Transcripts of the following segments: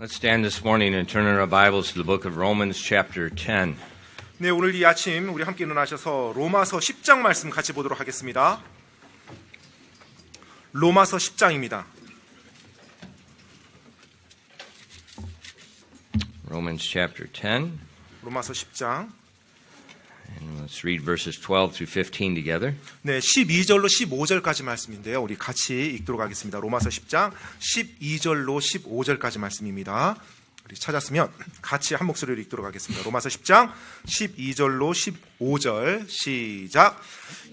Let's stand this morning and turn in our Bibles to the book of Romans chapter 10. 네, 오늘 이 아침 우리 함께 일어나셔서 로마서 10장 말씀 같이 보도록 하겠습니다. 로마서 10장입니다. Romans chapter 10. 로마서 10장. And let's read verses 12 through 15 together. 네, 12절로 15절까지 말씀인데요. 우리 같이 읽도록 하겠습니다. 로마서 10장 12절로 15절까지 말씀입니다. 우리 찾았으면 같이 한 목소리로 읽도록 하겠습니다. 로마서 10장 12절로 15절 시작.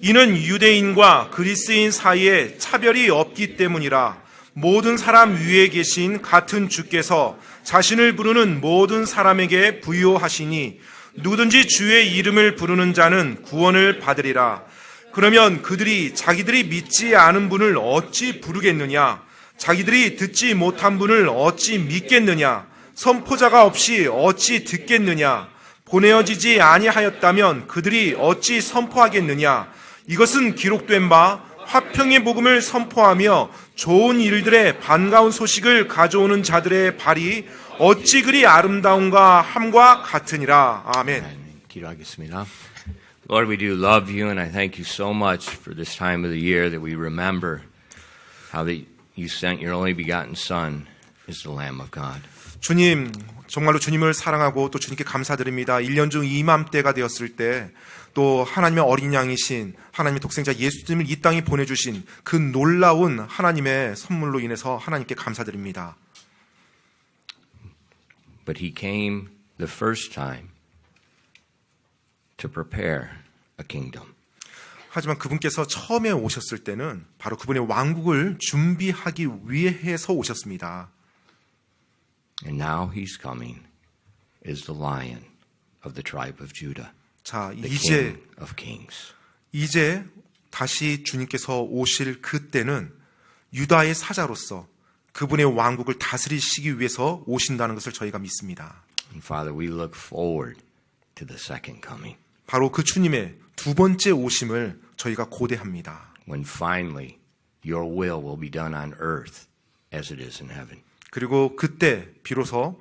이는 유대인과 그리스인 사이에 차별이 없기 때문이라. 모든 사람 위에 계신 같은 주께서 자신을 부르는 모든 사람에게 부요하시니 누구든지 주의 이름을 부르는 자는 구원을 받으리라. 그러면 그들이 자기들이 믿지 않은 분을 어찌 부르겠느냐? 자기들이 듣지 못한 분을 어찌 믿겠느냐? 선포자가 없이 어찌 듣겠느냐? 보내어지지 아니하였다면 그들이 어찌 선포하겠느냐? 이것은 기록된 바 화평의 복음을 선포하며 좋은 일들의 반가운 소식을 가져오는 자들의 발이 어찌 그리 아름다운가 함과 같으니라. 아멘. 기도하겠습니다. Lord, we do love you, and I thank you so much for this time of the year that we remember how that you sent your only begotten Son as the Lamb of God. 주님, 정말로 주님을 사랑하고 또 주님께 감사드립니다. 1년 중 이맘때가 되었을 때 또 하나님의 어린 양이신 하나님의 독생자 예수님을 이 땅에 보내주신 그 놀라운 하나님의 선물로 인해서 하나님께 감사드립니다. But he came the first time to prepare a kingdom. 하지만 그분께서 처음에 오셨을 때는 바로 그분의 왕국을 준비하기 위해서 오셨습니다. And now he's coming as the Lion of the tribe of Judah. 자, The 이제 King of Kings. 다시 주님께서 오실 그때는 유다의 사자로서 그분의 왕국을 다스리시기 위해서 오신다는 것을 저희가 믿습니다. And Father, we look forward to the second coming. 바로 그 주님의 두 번째 오심을 저희가 고대합니다. When finally your will be done on earth as it is in heaven. 그리고 그때 비로소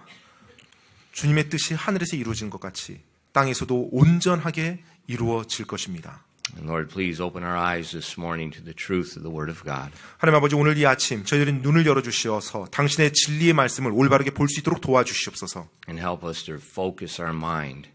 주님의 뜻이 하늘에서 이루어진 것 같이 땅에서도 온전하게 이루어질 것입니다. And Lord, please open our eyes this morning to the truth of the Word of God. 하나님 아버지, 오늘 이 아침 저희들의 눈을 열어주시어서 당신의 진리의 말씀을 올바르게 볼 수 있도록 도와주시옵소서. And help us to focus our mind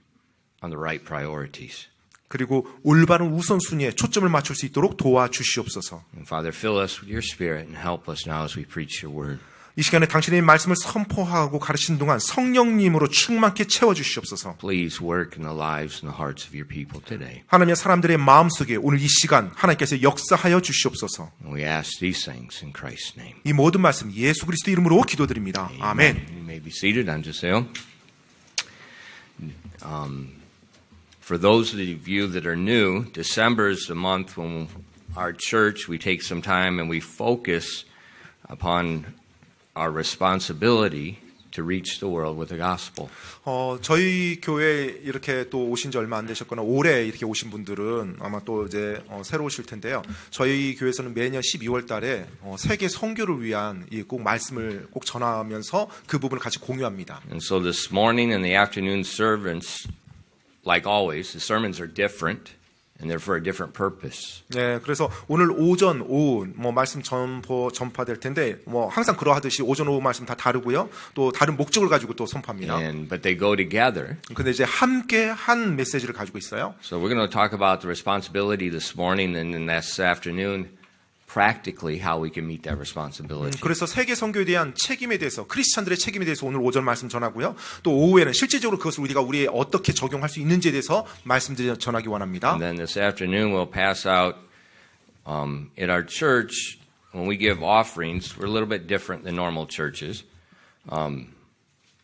on the right priorities. 그리고 올바른 우선순위에 초점을 맞출 수 있도록 도와주시옵소서. And Father, fill us with your Spirit and help us now as we preach your Word. 이 시간에 당신의 말씀을 선포하고 가르치는 동안 성령님으로 충만케 채워주시옵소서. Please work in the lives and the hearts of your people today. 하나님의 사람들의 마음속에 오늘 이 시간 하나님께서 역사하여 주시옵소서. And we ask these things in Christ's name. 이 모든 말씀 예수 그리스도 이름으로 기도드립니다. 아멘. You may be seated. 앉으세요. For those of you that are new, December is the month when our church, we take some time and we focus upon our responsibility to reach the world with the gospel. 저희 교회 이렇게 또 오신 지 얼마 안 되셨거나 올해 이렇게 오신 분들은 아마 또 이제 새로 오실 텐데요. 저희 교회에서는 매년 12월 달에 세계 선교를 위한 꼭 말씀을 꼭 전하면서 그 부분을 같이 공유합니다. And so this morning and the afternoon sermons, like always, the sermons are different. And they're for a different purpose. 네, 그래서 오늘 오전, 오후 말씀 전파될 텐데 항상 그러하듯이 오전, 오후 말씀 다 다르고요. 또 다른 목적을 가지고 또 선포합니다. But they go together. 근데 이제 함께 한 메시지를 가지고 있어요. So we're going to talk about the responsibility this morning, and then this afternoon, practically how we can meet that responsibility. 그래서 세계 선교에 대한 책임에 대해서, 크리스찬들의 책임에 대해서 오늘 오전 말씀 전하고요. 또 오후에는 실제적으로 그것을 우리가 우리에 어떻게 적용할 수 있는지에 대해서 말씀드려 전하기 원합니다. And then this afternoon we'll pass out at our church when we give offerings. We're a little bit different than normal churches.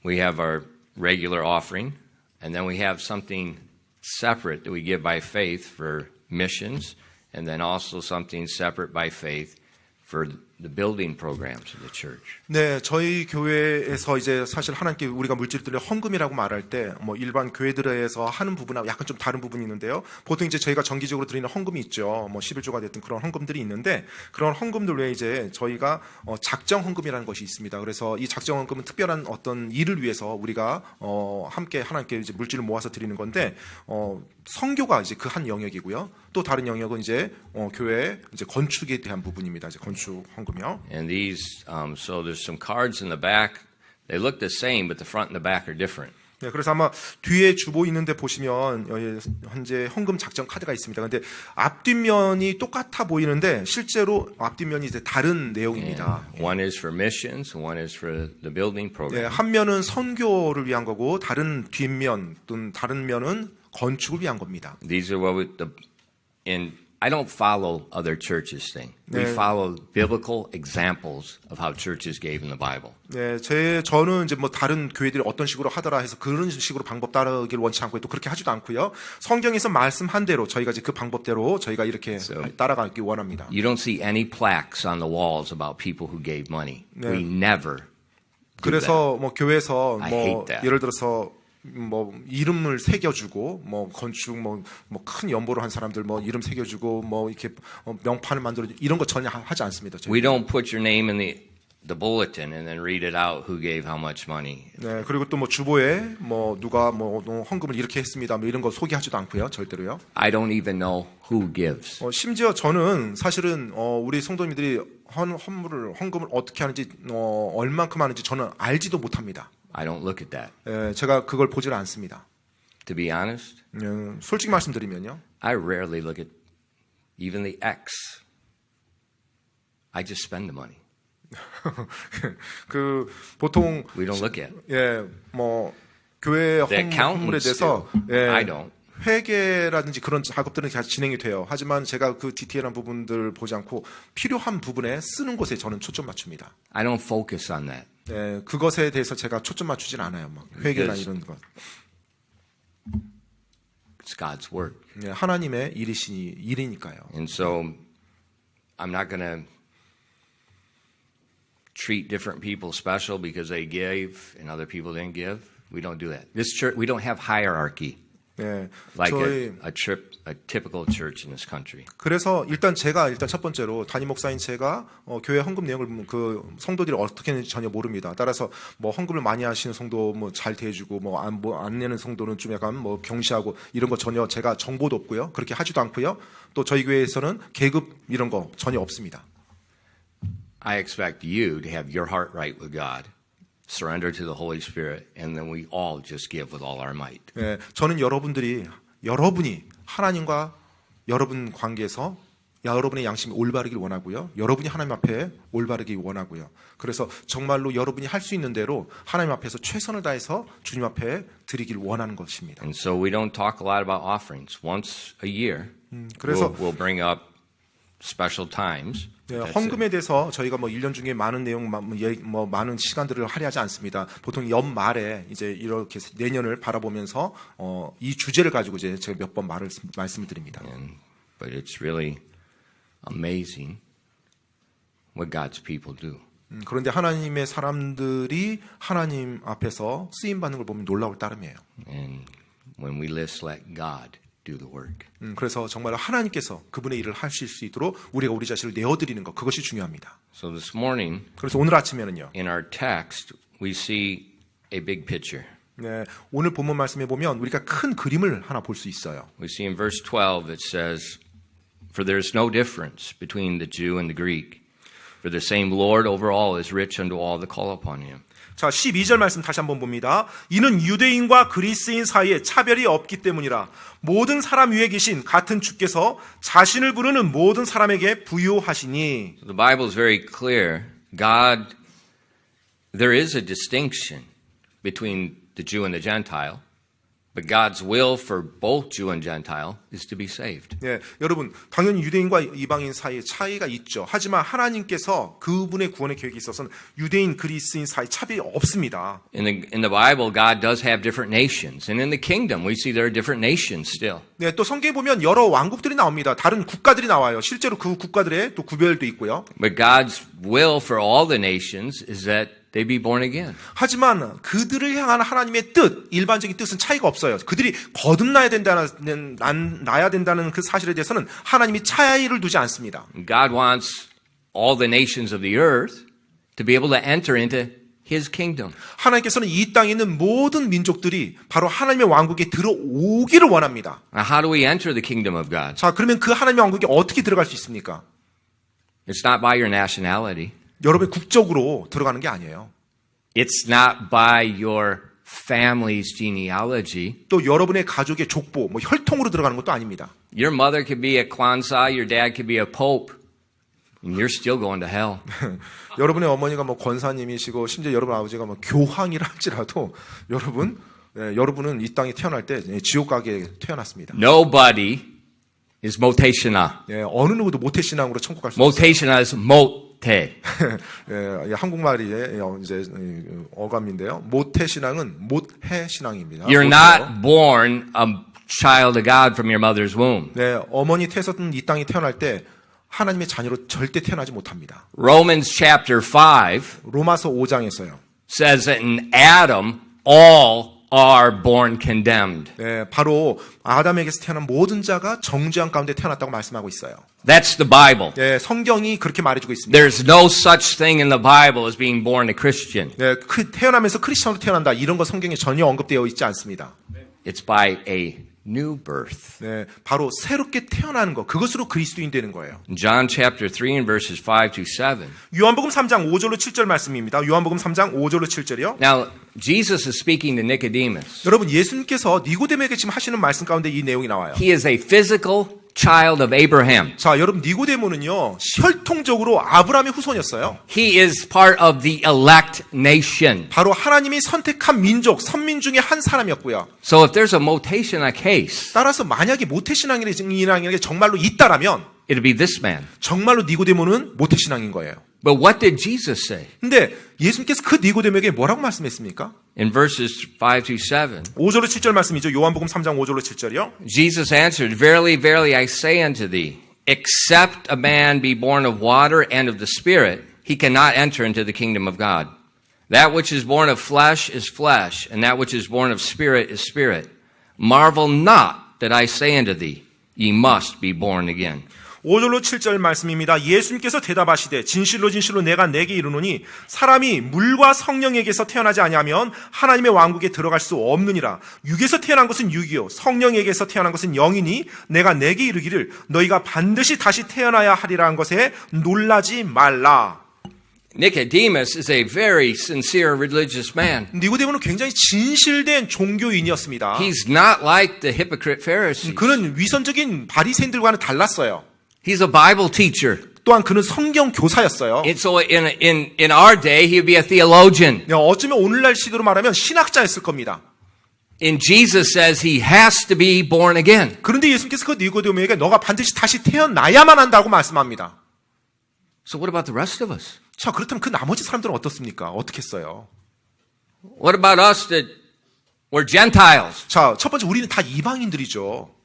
We have our regular offering, and then we have something separate that we give by faith for missions. And then also something separate by faith for the building programs of the church. 네, 저희 교회에서 이제 사실 하나님께 우리가 물질을 드리는 헌금이라고 말할 때 뭐 일반 교회들에서 하는 부분하고 약간 좀 다른 부분이 있는데요. 보통 이제 저희가 정기적으로 드리는 헌금이 있죠. 뭐 11조가 됐든 그런 헌금들이 있는데 그런 헌금들 외에 이제 저희가 작정 헌금이라는 것이 있습니다. 그래서 이 작정 헌금은 특별한 어떤 일을 위해서 우리가 함께 하나님께 이제 물질을 모아서 드리는 건데 선교가 이제 그 한 영역이고요. 또 다른 영역은 이제 교회 이제 건축에 대한 부분입니다. 이제 건축 헌금이요. And these, so there's some cards in the back. They look the same, but the front and the back are different. 네, 그래서 아마 뒤에 주보 있는데 보시면 현재 헌금 작정 카드가 있습니다. 근데 앞뒷면이 똑같아 보이는데 실제로 앞뒷면이 이제 다른 내용입니다. One is for missions, and one is for the building 네, program. 한 면은 선교를 위한 거고 다른 뒷면 또는 다른 면은 건축을 위한 겁니다. These are what and I don't follow other churches thing. We 네. follow biblical examples of how churches gave in the Bible. 네, 저는 이제 뭐 다른 교회들이 어떤 식으로 하더라 해서 그런 식으로 방법 따르길 원치 않고 또 그렇게 하지도 않고요. 성경에서 말씀한 대로 저희가 이제 그 방법대로 저희가 이렇게 따라가기 원합니다. You don't see any plaques on the walls about people who gave money. We never. do that. 그래서 뭐 교회에서 I 뭐 hate that. 예를 들어서 뭐 이름을 새겨주고 뭐 건축 뭐 큰 연보로 한 사람들 뭐 이름 새겨주고 뭐 이렇게 명판을 만들어 이런 거 전혀 하지 않습니다. 저희. We don't put your name in the bulletin and then read it out who gave how much money. 네, 그리고 또 뭐 주보에 뭐 누가 뭐 헌금을 이렇게 했습니다. 뭐 이런 거 소개하지도 않고요, 절대로요. I don't even know who gives. 심지어 저는 사실은 우리 성도님들이 헌금을 어떻게 하는지 얼만큼 하는지 저는 알지도 못합니다. I don't look at that. 제가 그걸 보질 않습니다. To be honest, 솔직히 말씀드리면요. I rarely look at even the X. I just spend the money. 그 보통 We don't look at it. 뭐 교회 The 헌물에 accountants 대해서 do. I don't. 회계라든지 그런 작업들은 계속 진행이 돼요. 하지만 제가 그 디테일한 부분들 보지 않고 필요한 부분에 쓰는 곳에 저는 초점 맞춥니다. I don't focus on that. 그것에 대해서 제가 초점 맞추진 않아요. 막 회계나 Because- 이런 것. It's God's work. 하나님의 일이니까요. And so I'm not going to treat different people special because they gave and other people didn't give. We don't do that. This church, we don't have hierarchy like 저희 a typical church in this country. 그래서 일단 첫 번째로 담임 목사인 제가 교회 헌금 내용을 그 성도들이 어떻게 하는지 전혀 모릅니다. 따라서 뭐 헌금을 많이 하시는 성도 뭐 잘 대해주고 뭐 안 내는 성도는 좀 약간 뭐 경시하고 이런 거 전혀 제가 정보도 없고요. 그렇게 하지도 않고요. 또 저희 교회에서는 계급 이런 거 전혀 없습니다. I expect you to have your heart right with God, surrender to the Holy Spirit, and then we all just give with all our might. 저는 여러분이 하나님과 여러분 관계에서 여러분의 양심이 올바르길 원하고요. 여러분이 하나님 앞에 올바르길 원하고요. 그래서 정말로 여러분이 할 수 있는 대로 하나님 앞에서 최선을 다해서 주님 앞에 드리길 원하는 것입니다. And so we don't talk a lot about offerings. Once a year, 그래서 we'll bring up special times. That's it. 헌금에 대해서 저희가 뭐 1년 중에 많은 내용, 뭐 많은 시간들을 할애하지 않습니다. 보통 연말에 이제 이렇게 내년을 바라보면서 이 주제를 가지고 이제 제가 몇 번 말씀을 드립니다. But it's really amazing what God's people do. 그런데 하나님의 사람들이 하나님 앞에서 쓰임 받는 걸 보면 놀라울 따름이에요. And when we just let God do the work. 그래서 정말 하나님께서 그분의 일을 하실 수 있도록 우리가 우리 자신을 내어드리는 것, 그것이 중요합니다. So this morning, 그래서 오늘 아침에는요. in our text, we see a big picture. 네, 오늘 본문 말씀에 보면 우리가 큰 그림을 하나 볼 수 있어요. We see in verse 12 it says, For there is no difference between the Jew and the Greek, for the same Lord over all is rich unto all that call upon him. 자, 12절 말씀 다시 한번 봅니다. 이는 유대인과 그리스인 사이에 차별이 없기 때문이라. 모든 사람 위에 계신 같은 주께서 자신을 부르는 모든 사람에게 부요하시니. The Bible is very clear. God, there is a distinction between the Jew and the Gentile, But God's will for both Jew and Gentile is to be saved. 예, 여러분 당연히 유대인과 이방인 사이에 차이가 있죠. 하지만 하나님께서 그분의 구원의 계획에 있어서는 유대인 그리스인 사이 차별이 없습니다. In the Bible, God does have different nations. And in the kingdom, we see there are different nations still. 네, 또 성경에 보면 여러 왕국들이 나옵니다. 다른 국가들이 나와요. 실제로 그 국가들의 또 구별도 있고요. But God's will for all the nations is that they be born again. 하지만 그들을 향한 하나님의 뜻, 일반적인 뜻은 차이가 없어요. 그들이 거듭나야 된다는 그 사실에 대해서는 하나님이 차이를 두지 않습니다. God wants all the nations of the earth to be able to enter into His kingdom. 하나님께서는 이 땅에 있는 모든 민족들이 바로 하나님의 왕국에 들어오기를 원합니다. Now, how do we enter the kingdom of God? 자, 그러면 그 하나님의 왕국에 어떻게 들어갈 수 있습니까? It's not by your nationality. 여러분의 국적으로 들어가는 게 아니에요. It's not by your family's genealogy. 또 여러분의 가족의 족보, 혈통으로 들어가는 것도 아닙니다. Your mother could be a Kwanzaa, your dad could be a pope, and you're still going to hell. 여러분의 어머니가 권사님이시고 심지어 여러분 아버지가 교황이라 할지라도 여러분은 이 땅에 태어날 때 지옥 가게 태어났습니다. Nobody is Moteshina. 예, 어느 누구도 모태 신앙으로 천국 갈 수 없어요. Moteshina is Mote. 예, 한국말이 이제 어감인데요. 모태 신앙은 못해 신앙입니다. You're 못해요. not born a child of God from your mother's womb. 네, 어머니 태에서는 이 땅에 태어날 때 하나님의 자녀로 절대 태어나지 못합니다. Romans chapter 5 로마서 5장에서요. says that in Adam all are born condemned. 네, 바로 아담에게서 태어난 모든 자가 정죄한 가운데 태어났다고 말씀하고 있어요. That's the Bible. 네, 성경이 그렇게 말해주고 있습니다. There's no such thing in the Bible as being born a Christian. 네, 태어나면서 크리스천으로 태어난다 이런 거 성경에 전혀 언급되어 있지 않습니다. It's by a new birth. 네, 바로 새롭게 태어나는 거 그것으로 그리스도인 되는 거예요. In John chapter 3 and verses 5 to 7. 요한복음 3장 5절로 7절 말씀입니다. 요한복음 3장 5절로 7절이요. Now, Jesus is speaking to Nicodemus. 여러분 예수님께서 니고데모에게 지금 하시는 말씀 가운데 이 내용이 나와요. He is a physical child of Abraham. 자, 여러분 니고데모는요 혈통적으로 아브라함의 후손이었어요. He is part of the elect nation. 바로 하나님이 선택한 민족, 선민 중에 한 사람이었고요. So if there's a Moteshina case, 따라서 만약에 모태신앙이라는 게 정말로 있다라면 it'll be this man. 정말로 니고데모는 모태신앙인 거예요. But what did Jesus say? 근데 예수님께서 그 니고데모에게 뭐라고 말씀했습니까? In verses 5 to 7, 5절로 7절 말씀이죠. 요한복음 3장 5절로 7절이요. Jesus answered, Verily, verily, I say unto thee, except a man be born of water and of the Spirit, he cannot enter into the kingdom of God. That which is born of flesh is flesh, and that which is born of spirit is spirit. Marvel not that I say unto thee, ye must be born again. 5절로 7절 말씀입니다. 예수님께서 대답하시되 진실로 진실로 내가 내게 이르노니 사람이 물과 성령에게서 태어나지 아니하면 하나님의 왕국에 들어갈 수 없느니라. 육에서 태어난 것은 육이요 성령에게서 태어난 것은 영이니 내가 내게 이르기를 너희가 반드시 다시 태어나야 하리라는 것에 놀라지 말라. Nicodemus is a very sincere religious man. 니고데모는 굉장히 진실된 종교인이었습니다. He's not like the hypocrite Pharisees. 그는 위선적인 바리새인들과는 달랐어요. He's a Bible teacher. 또한 그는 성경 교사였어요. And so in our day, he would be a theologian. 어쩌면 오늘날 시대로 말하면 신학자였을 겁니다. And Jesus says he has to be born again. 그런데 예수님께서 그 니고데모에게 너가 반드시 다시 태어나야만 한다고 말씀합니다. So what about the rest of us? 자, 그렇다면 그 나머지 사람들은 어떻습니까? 어떻게 했어요? What about us that we're Gentiles? 자, 첫 번째 우리는 다 이방인들이죠.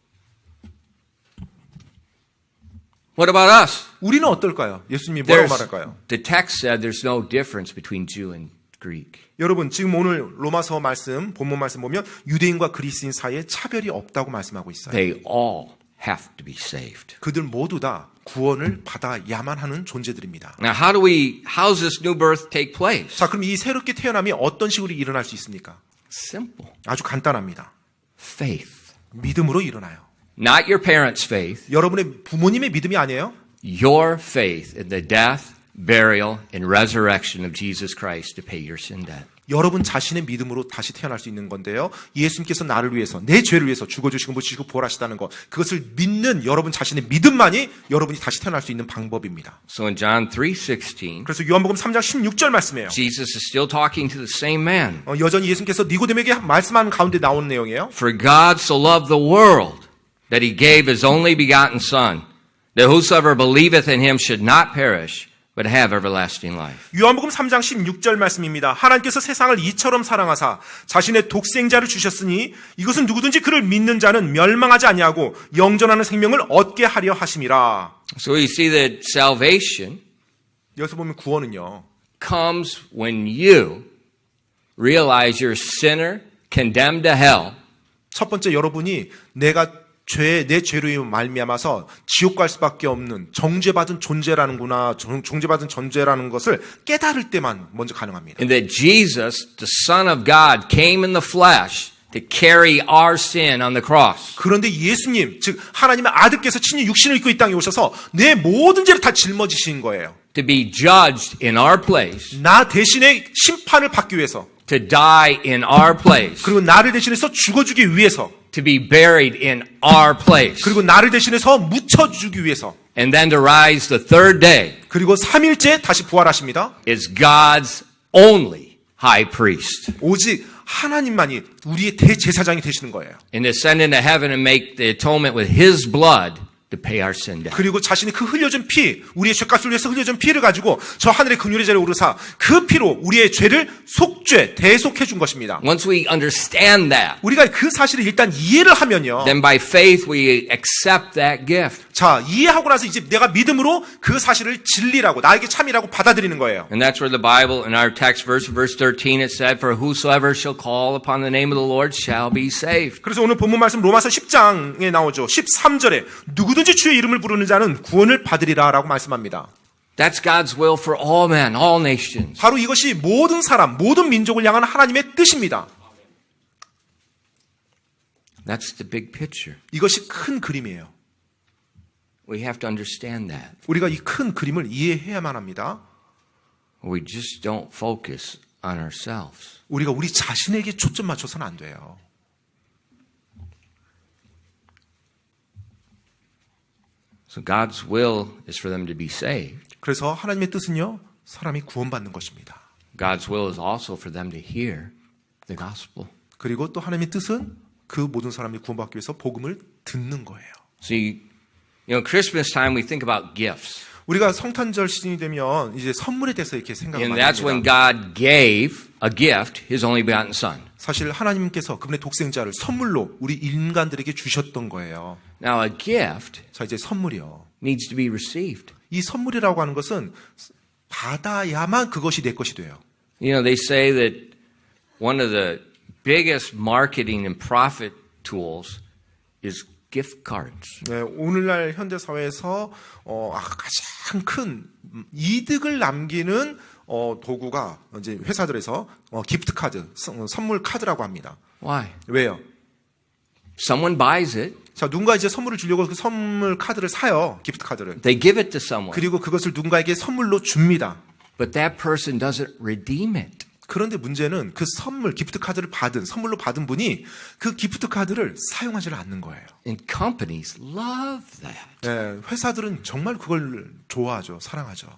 What about us? 우리는 어떨까요? 예수님이 뭐라고 말할까요? The text said there's no difference between Jew and Greek. 여러분 지금 오늘 로마서 말씀, 본문 말씀 보면 유대인과 그리스인 사이에 차별이 없다고 말씀하고 있어요. They all have to be saved. 그들 모두 다 구원을 받아야만 하는 존재들입니다. Now, how does this new birth take place? 자, 그럼 이 새롭게 태어남이 어떤 식으로 일어날 수 있습니까? Simple. 아주 간단합니다. Faith. 믿음으로 일어나요. Not your parents' faith. 여러분의 부모님의 믿음이 아니에요. Your faith in the death, burial, and resurrection of Jesus Christ to pay your sin debt. 여러분 자신의 믿음으로 다시 태어날 수 있는 건데요. 예수님께서 나를 위해서, 내 죄를 위해서 죽어주시고 묻히시고 부활하시다는 것, 그것을 믿는 여러분 자신의 믿음만이 여러분이 다시 태어날 수 있는 방법입니다. So in John 3:16, 그래서 요한복음 3장 16절 말씀이에요. Jesus is still talking to the same man. 여전히 예수님께서 니고데모에게 말씀하는 가운데 나오는 내용이에요. For God so loved the world that he gave his only begotten Son, that whosoever believeth in him should not perish, but have everlasting life. 요한복음 3장 16절 말씀입니다. 하나님께서 세상을 이처럼 사랑하사 자신의 독생자를 주셨으니 이것은 누구든지 그를 믿는 자는 멸망하지 아니하고 영존하는 생명을 얻게 하려 하심이라. So we see that salvation 여기서 보면 구원은요. comes when you realize you're a sinner, condemned to hell, 첫 번째 여러분이 내 죄로 말미암아서 지옥 갈 수밖에 없는 정죄받은 존재라는구나, 정죄받은 존재라는 것을 깨달을 때만 먼저 가능합니다. and that Jesus, the Son of God, came in the flesh to carry our sin on the cross. 그런데 예수님, 즉 하나님의 아들께서 친히 육신을 입고 이 땅에 오셔서 내 모든 죄를 다 짊어지신 거예요. To be judged in our place, 나 대신에 심판을 받기 위해서, to die in our place, 그리고 나를 대신해서 죽어주기 위해서, to be buried in our place, 그리고 나를 대신해서 묻혀주기 위해서, and then to rise the third day 그리고 3일째 다시 부활하십니다. is God's only high priest. 오직 하나님만이 우리의 대제사장이 되시는 거예요. And to ascend into heaven and make the atonement with his blood to pay our sin debt. 그리고 자신이 그 흘려준 피, 우리의 죄값을 위해서 흘려준 피를 가지고 저 하늘의 긍휼의 자리에 오르사 그 피로 우리의 죄를 속죄, 대속해 준 것입니다. Once we understand that, 우리가 그 사실을 일단 이해를 하면요. then by faith we accept that gift. 자, 이해하고 나서 이제 내가 믿음으로 그 사실을 진리라고, 나에게 참이라고 받아들이는 거예요. And that's where the Bible, in our text verse 13, it said, For whosoever shall call upon the name of the Lord shall be saved. 그래서 오늘 본문 말씀 로마서 10장에 나오죠. 13절에 누구든지 주의 이름을 부르는 자는 구원을 받으리라 라고 말씀합니다. That's God's will for all men, all nations. 바로 이것이 모든 사람, 모든 민족을 향한 하나님의 뜻입니다. That's the big picture. 이것이 큰 그림이에요. We have to understand that. 우리가 이 큰 그림을 이해해야만 합니다. We just don't focus on ourselves. 우리가 우리 자신에게 초점 맞춰서는 안 돼요. So God's will is for them to be saved. 그래서 하나님의 뜻은요, 사람이 구원받는 것입니다. God's will is also for them to hear the gospel. 그리고 또 하나님의 뜻은 그 모든 사람이 구원받기 위해서 복음을 듣는 거예요. See, Christmas time we think about gifts. 우리가 성탄절 시즌이 되면 이제 선물에 대해서 이렇게 생각을 And 많이 that's when 합니다. God gave a gift, His only begotten Son. 사실 하나님께서 그분의 독생자를 선물로 우리 인간들에게 주셨던 거예요. Now a gift 자, 이제 선물이요. needs to be received. 이 선물이라고 하는 것은 받아야만 그것이 내 것이 돼요. They say that one of the biggest marketing and profit tools is gift cards. 네, 오늘날 현대 사회에서 가장 큰 이득을 남기는 도구가 이제 회사들에서 기프트 카드, 선물 카드라고 합니다. Why? 왜요? Someone buys it, 자, 누군가 이제 선물을 주려고 그 선물 카드를 사요. 기프트 카드를. they give it to someone, 그리고 그것을 누군가에게 선물로 줍니다. but that person doesn't redeem it. 그런데 문제는 그 선물, 기프트 카드를 선물로 받은 분이 그 기프트 카드를 사용하지를 않는 거예요. And companies love that. 네, 회사들은 정말 그걸 좋아하죠. 사랑하죠.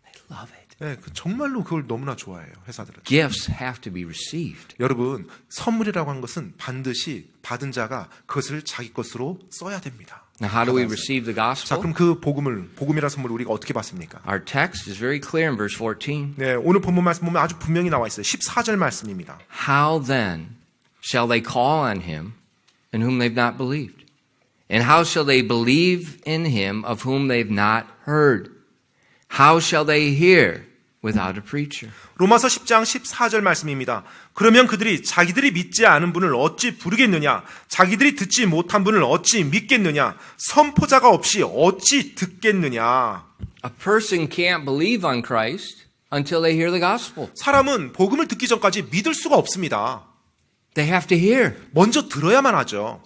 They love it. 네, 정말로 그걸 너무나 좋아해요. 회사들은. Gifts have to be received. 여러분, 선물이라고 하는 것은 반드시 받은 자가 그것을 자기 것으로 써야 됩니다. Now, how do we receive the 자, gospel? 그럼 그 복음이라는 선물을 우리가 어떻게 받습니까? Our text is very clear in verse 14. 네, 오늘 본문 말씀 보면 아주 분명히 나와 있어요. 14절 말씀입니다. How then shall they call on him in whom they've not believed? And how shall they believe in him of whom they've not heard? How shall they hear without a preacher? 로마서 10장 14절 말씀입니다. 그러면 그들이 자기들이 믿지 않은 분을 어찌 부르겠느냐? 자기들이 듣지 못한 분을 어찌 믿겠느냐? 선포자가 없이 어찌 듣겠느냐? A person can't believe on Christ until they hear the gospel. 사람은 복음을 듣기 전까지 믿을 수가 없습니다. They have to hear. 먼저 들어야만 하죠.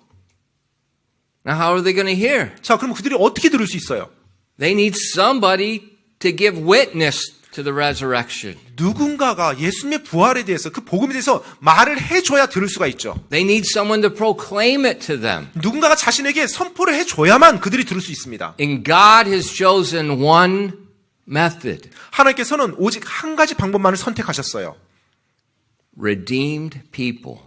Now, how are they going to hear? 자, 그럼 그들이 어떻게 들을 수 있어요? They need somebody to give witness to the resurrection. 누군가가 예수님의 부활에 대해서 그 복음에 대해서 말을 해줘야 들을 수가 있죠. They need someone to proclaim it to them. 누군가가 자신에게 선포를 해줘야만 그들이 들을 수 있습니다. And God has chosen one method. 하나님께서는 오직 한 가지 방법만을 선택하셨어요. Redeemed people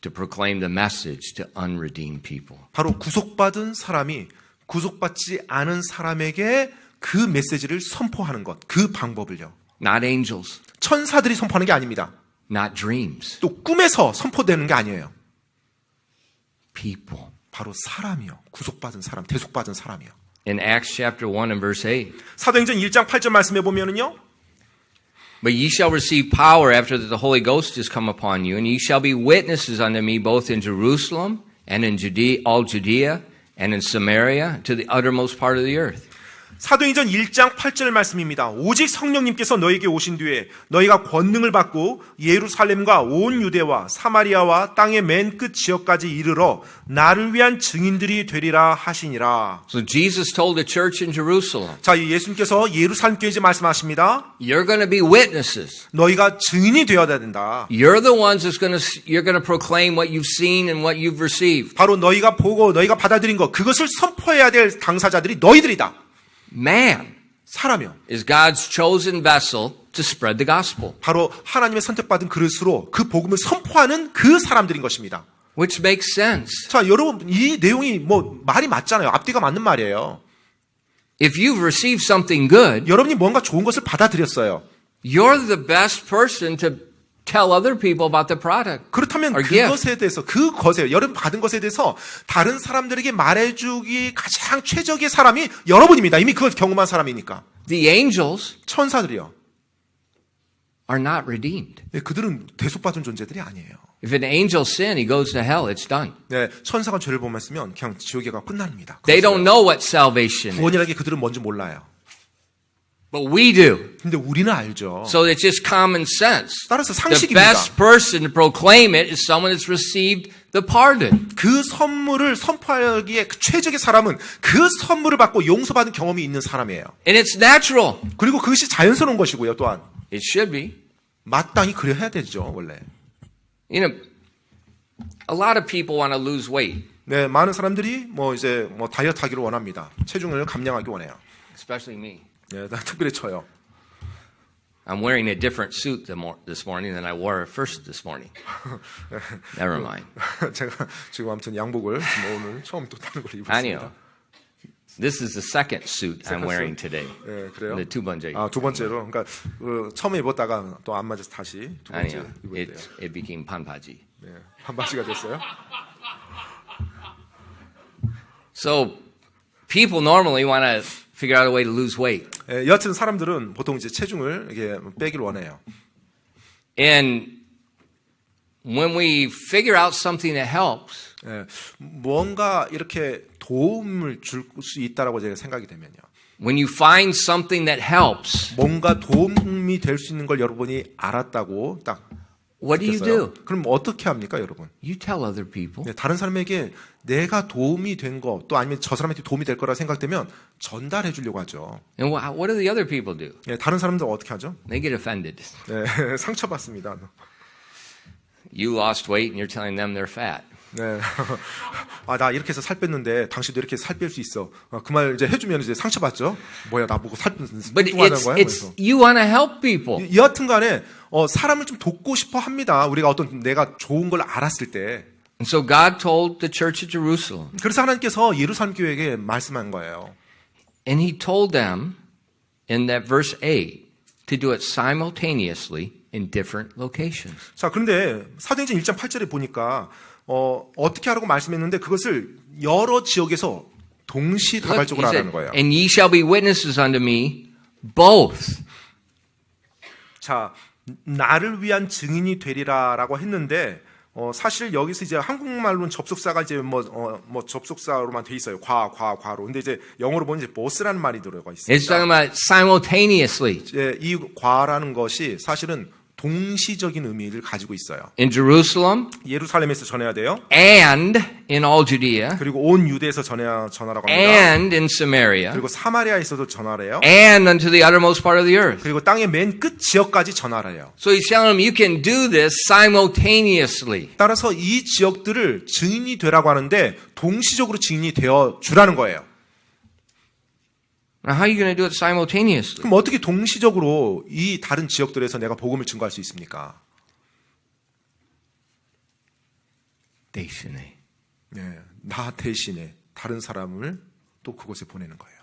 to proclaim the message to unredeemed people. 바로 구속받은 사람이 구속받지 않은 사람에게 그 메시지를 선포하는 것, 그 방법을요. Not angels, 천사들이 선포하는 게 아닙니다. not dreams. 또 꿈에서 선포되는 게 아니에요. People. 바로 사람이요. 구속받은 사람, 대속받은 사람이요. In Acts chapter 1 and verse 8. 사도행전 1장 8절 말씀해 보면은요. But ye shall receive power after that the Holy Ghost is come upon you, and ye shall be witnesses unto me both in Jerusalem and in Judea, all Judea and in Samaria to the uttermost part of the earth. 사도행전 1장 8절 말씀입니다. 오직 성령님께서 너에게 오신 뒤에 너희가 권능을 받고 예루살렘과 온 유대와 사마리아와 땅의 맨 끝 지역까지 이르러 나를 위한 증인들이 되리라 하시니라. So Jesus told the church in Jerusalem, 자, 이 예수님께서 예루살렘 교회에 이제 말씀하십니다. you're going to be witnesses. 너희가 증인이 되어야 된다. You're the ones you're going to proclaim what you've seen and what you've received. 바로 너희가 보고 너희가 받아들인 것, 그것을 선포해야 될 당사자들이 너희들이다. Man 사람이요. is God's chosen vessel to spread the gospel, 바로 하나님의 선택받은 그릇으로 그 복음을 선포하는 그 사람들인 것입니다. which makes sense. 자, 여러분, 이 내용이 뭐 말이 맞잖아요. 앞뒤가 맞는 말이에요. If you've received something good, 여러분이 뭔가 좋은 것을 받아들였어요. you're the best person to tell other people about the product. 그렇다면 or gift. 그것에 대해서, 그것에, 여러분 받은 것에 대해서 다른 사람들에게 말해주기 가장 최적의 사람이 여러분입니다. 이미 그걸 경험한 사람이니까. The angels 천사들이요. are not redeemed. 네, 그들은 대속받은 존재들이 아니에요. If an angel sin, he goes to hell. It's done. 네, 천사가 죄를 범했으면 그냥 지옥에 가 끝납니다. They don't know what salvation is, 구원이라는 게 그들은 뭔지 몰라요. but we do. 근데 우리는 알죠. So it's just common sense. 따라서 The 상식입니다. best person to proclaim it is someone that's received the pardon. 그 선물을 선포하기에 최적의 사람은 그 선물을 받고 용서받은 경험이 있는 사람이에요. And it's natural. 그리고 그것이 자연스러운 것이고요. 또한 It should be. 마땅히 그래야 되죠. 원래. You know, a lot of people want to lose weight, 네, 많은 사람들이 이제 다이어트 하기를 원합니다. 체중을 감량하기 원해요. especially me. 네, 특별히 저요. I'm wearing a different suit this morning than I wore first this morning. Never mind. 제가 지금 아무튼 양복을 오늘 처음 또 다른 걸 입었습니다. 아니요. This is the second suit I'm wearing today. 네, 그래요? 네, 두 번째. 아, 두 번째로. 그러니까 처음에 입었다가 또 안 맞아서 다시 두 번째 아니요. 입었대요. It became 반바지. 네, 반바지가 됐어요. So people normally want to figure out a way to lose weight. 예, 여하튼 사람들은 보통 이제 체중을 이게 빼기를 원해요. And when we figure out something that helps, 예, 뭔가 이렇게 도움을 줄 수 있다라고 제가 생각이 되면요. when you find something that helps, 뭔가 도움이 될 수 있는 걸 여러분이 알았다고 딱 what do you 느꼈어요. do? 그럼 어떻게 합니까, 여러분? You tell other people. 네, 다른 사람에게 내가 도움이 된 거, 또 아니면 저 사람한테 도움이 될 거라 생각되면 전달해 주려고 하죠. And what do the other people do? 네, 다른 사람들 어떻게 하죠? They get offended. 네, 상처받습니다. You lost weight and you're telling them they're fat. 네. 아, 나 이렇게 해서 살 뺐는데 당신도 이렇게 살 뺄 수 있어. 그 말 이제 해주면 이제 상처받죠. 뭐야, 나보고 살 But 뚱뚱하다는 거야? it's you want to help people. 여하튼 간에 사람을 좀 돕고 싶어 합니다. 우리가 어떤 내가 좋은 걸 알았을 때. And so God told the church of Jerusalem, 그래서 하나님께서 예루살렘 교회에게 말씀한 거예요. and he told them in that verse 8 to do it simultaneously in different locations. 자, 그런데 사도행전 1장 8절에 보니까 어떻게 하라고 말씀했는데 그것을 여러 지역에서 동시다발적으로 Look, he 하라는 said, 거예요. and ye shall be witnesses unto me both. 자, 나를 위한 증인이 되리라라고 했는데 사실 여기서 이제 한국말로는 접속사가 이제 뭐 접속사로만 돼 있어요. 과로. 근데 이제 영어로 보면 이제 both라는 말이 들어가 It's 있습니다. talking about simultaneously. 이 과라는 것이 사실은 동시적인 의미를 가지고 있어요. in Jerusalem 예루살렘에서 전해야 돼요. and in all Judea 그리고 온 유대에서 전하라고 합니다. and in Samaria 그리고 사마리아에서도 전하래요. and unto the uttermost part of the earth. 그리고 땅의 맨 끝 지역까지 전하래요. So he's telling them you can do this simultaneously. 따라서 이 지역들을 증인이 되라고 하는데 동시적으로 증인이 되어 주라는 거예요. Now how are you going to do it simultaneously? 그럼 어떻게 동시적으로 이 다른 지역들에서 내가 복음을 증거할 수 있습니까? 대신에. 네, 나 대신에 다른 사람을 또 그곳에 보내는 거예요.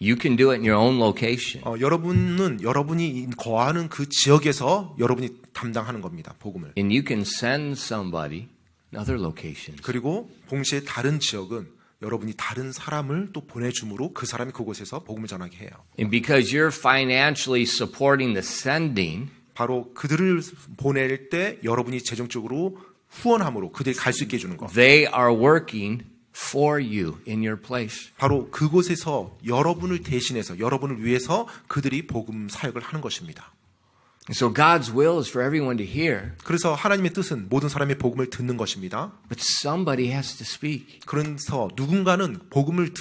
You can do it in your own location. 여러분은 여러분이 거하는 그 지역에서 여러분이 담당하는 겁니다. 복음을. And you can send somebody in other locations. 그리고 동시에 다른 지역은 여러분이 다른 사람을 또 보내줌으로 그 사람이 그곳에서 복음을 전하게 해요. And because you're financially supporting the sending, 바로 그들을 보낼 때 여러분이 재정적으로 후원함으로 그들이 갈 수 있게 해주는 거. they are working for you in your place. 바로 그곳에서 여러분을 대신해서 여러분을 위해서 그들이 복음 사역을 하는 것입니다. So God's will is for everyone to hear, 그래서 하나님의 뜻은 모든 사람이 복음을 듣는 것입니다. but somebody has to speak. 그래서 누군가는 복음을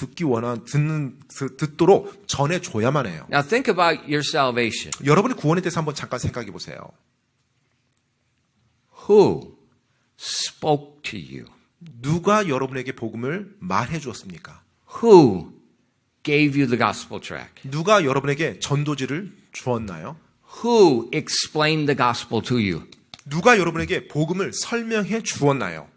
듣도록 전해줘야만 해요. Now think about your salvation. 여러분의 구원에 대해서 한번 잠깐 생각해 보세요. Who spoke to you? 누가 여러분에게 복음을 말해 주었습니까? Who gave you the gospel tract? 누가 여러분에게 전도지를 주었나요? Who explained the gospel to you? 누가 여러분에게 복음을 설명해 주었나요?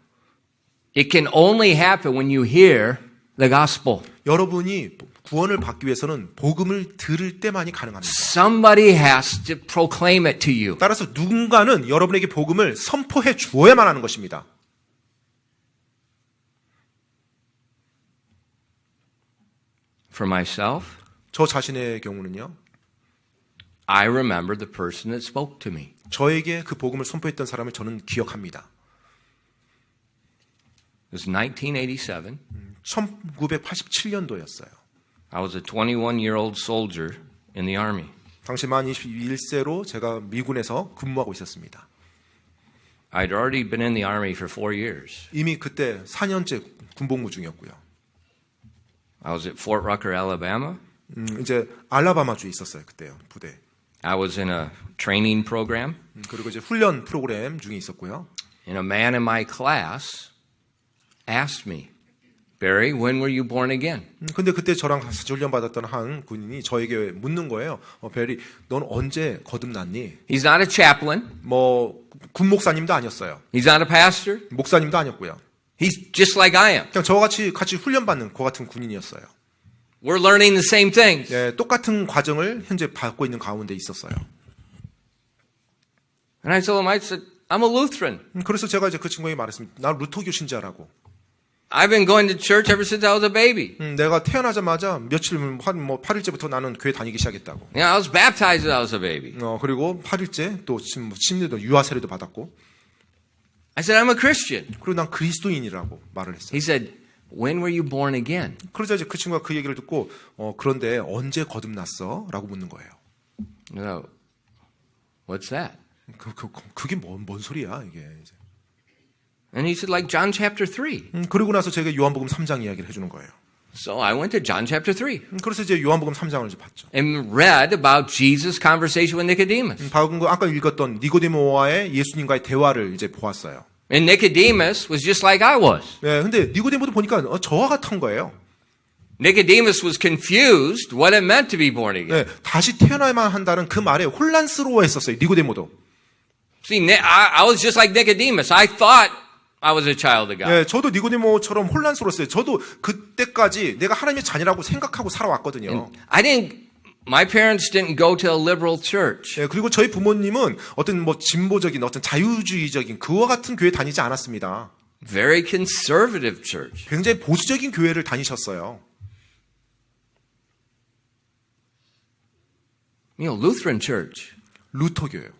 It can only happen when you hear the gospel. 여러분이 구원을 받기 위해서는 복음을 들을 때만이 가능합니다. Somebody has to proclaim it to you. 따라서 누군가는 여러분에게 복음을 선포해 주어야만 하는 것입니다. For myself, 저 자신의 경우는요. I remember the person that spoke to me. 저에게 그 복음을 선포했던 사람을 저는 기억합니다. It was 1987. 1987년도였어요. I was a 21-year-old soldier in the army. 당시 만 21세로 제가 미군에서 근무하고 있었습니다. I'd already been in the army for 4 years. 이미 그때 4년째 군복무 중이었고요. I was at Fort Rucker, Alabama. 이제 알라바마주에 있었어요. 그때요. 부대. I was in a training program. 그리고 이제 훈련 프로그램 중에 있었고요. And a man in my class asked me, Barry, when were you born again? 근데 그때 저랑 같이 훈련 받았던 한 군인이 저에게 묻는 거예요. 베리, 넌 언제 거듭났니? He's not a chaplain. 군 목사님도 아니었어요. He's not a pastor. 목사님도 아니었고요. He's just like I am. 그냥 저와 같이 훈련 받는 그 같은 군인이었어요. We're learning the same things. 예, 똑같은 과정을 현재 받고 있는 가운데 있었어요. And I told him, I said, I'm a Lutheran. 그래서 제가 이제 그 친구에게 말했습니다. 나 루터교 신자라고. I've been going to church ever since I was a baby. 내가 태어나자마자 며칠 한 8일째부터 나는 교회 다니기 시작했다고. You know, I was baptized when I was a baby. 그리고 8일째 또 침례도 유아 세례도 받았고. I said, I'm a Christian. 그리고 난 그리스도인이라고 말을 했어요. He said, when were you born again? 그러자 이제 그 친구가 그 얘기를 듣고 그런데 언제 거듭났어? 라고 묻는 거예요. No. What's that? 그게 뭔 소리야 이게. 이제. And he said, like John chapter 3. 그리고 나서 제가 요한복음 3장 이야기를 해주는 거예요. So I went to John chapter 3 그래서 이제 요한복음 3장을 이제 봤죠. and read about Jesus' conversation with Nicodemus. 방금 아까 읽었던 니고데모와의 예수님과의 대화를 이제 보았어요. And Nicodemus was just like I was. 네, 근데 니고데모도 보니까 저와 같은 거예요. Nicodemus was confused what it meant to be born again. 네, 다시 태어나야만 한다는 그 말에 혼란스러워했었어요. 니고데모도. See, I was just like Nicodemus. I thought I was a child of God. 네, 저도 니고데모처럼 혼란스러웠어요. 저도 그때까지 내가 하나님의 자녀라고 생각하고 살아왔거든요. My parents didn't go to a liberal church. 네, 그리고 저희 부모님은 어떤 진보적인 어떤 자유주의적인 그와 같은 교회 다니지 않았습니다. Very conservative church. 굉장히 보수적인 교회를 다니셨어요. You know, Lutheran church. 루터교예요.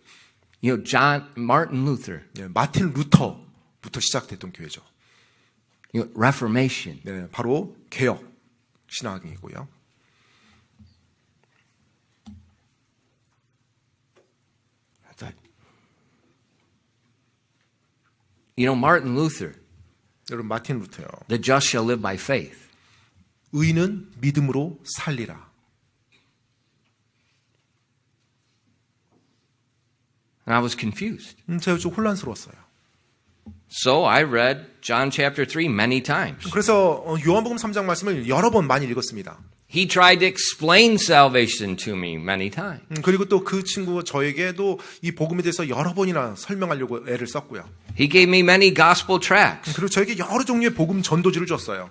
You know, Martin Luther. 네, 마틴 루터부터 시작됐던 교회죠. You know, Reformation. 네, 바로 개혁 신학이고요. I thought, You know, Martin Luther, 여러분 마틴 루터요. the just shall live by faith. 의인은 믿음으로 살리라. And I was confused. 제가 좀 혼란스러웠어요. So I read John chapter 3 many times. 그래서 요한복음 3장 말씀을 여러 번 많이 읽었습니다. He tried to explain salvation to me many times. 그리고 또 그 친구 저에게도 이 복음에 대해서 여러 번이나 설명하려고 애를 썼고요. He gave me many gospel tracts. 그리고 저에게 여러 종류의 복음 전도지를 줬어요.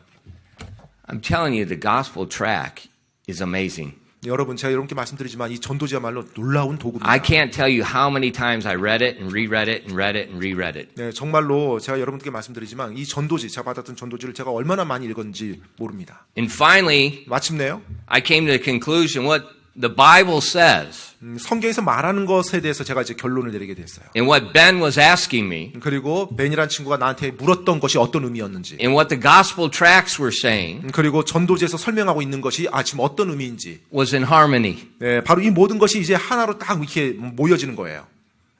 I'm telling you, the gospel tract is amazing. 여러분 제가 여러분께 말씀드리지만 이 전도지야말로 놀라운 도구입니다. I can't tell you how many times I read it and reread it and read it and reread it. 네, 정말로 제가 여러분께 말씀드리지만 이 전도지, 제가 받았던 전도지를 제가 얼마나 많이 읽었는지 모릅니다. And finally, 마침내요. I came to the conclusion what the Bible says 성경에서 말하는 것에 대해서 제가 이제 결론을 내리게 됐어요. and what Ben was asking me 그리고 벤이라는 친구가 나한테 물었던 것이 어떤 의미였는지, and what the gospel tracts were saying 그리고 전도지에서 설명하고 있는 것이 지금 어떤 의미인지, was in harmony. 네, 바로 이 모든 것이 이제 하나로 딱 이렇게 모여지는 거예요.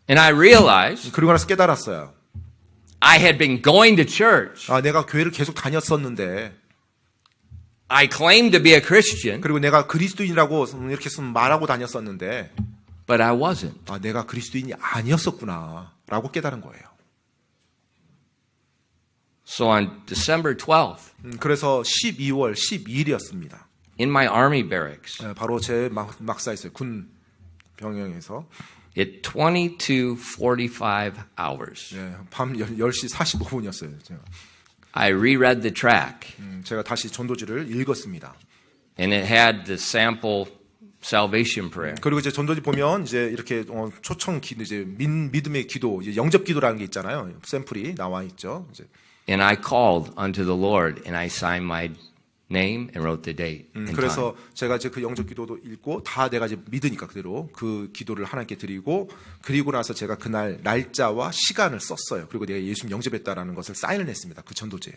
And I realized 그리고 나서 깨달았어요. I had been going to church. 내가 교회를 계속 다녔었는데, I claimed to be a Christian, 그리고 내가 그리스도인이라고 이렇게 말하고 다녔었는데, but I wasn't. 내가 그리스도인이 아니었었구나라고 깨달은 거예요. So on December 12th, 그래서 12월 12일이었습니다. in my army barracks, 바로 제 막사였어요. 군 병영에서 at 22:45 hours, 밤 10시 45분이었어요. I reread the tract, 제가 다시 전도지를 읽었습니다. and it had the sample salvation prayer. 그리고 이제 전도지 보면 이제 이렇게 초청 기도, 이제 믿음의 기도, 이제 영접 기도라는 게 있잖아요. 샘플이 나와 있죠. 이제. And I called unto the Lord, and I signed my name and wrote the date and time. 그래서 제가 이제 그 영접 기도도 읽고 다 내가 이제 믿으니까 그대로 그 기도를 하나님께 드리고, 그리고 나서 제가 그날 날짜와 시간을 썼어요. 그리고 내가 예수님 영접했다라는 것을 사인을 냈습니다. 그 전도지에.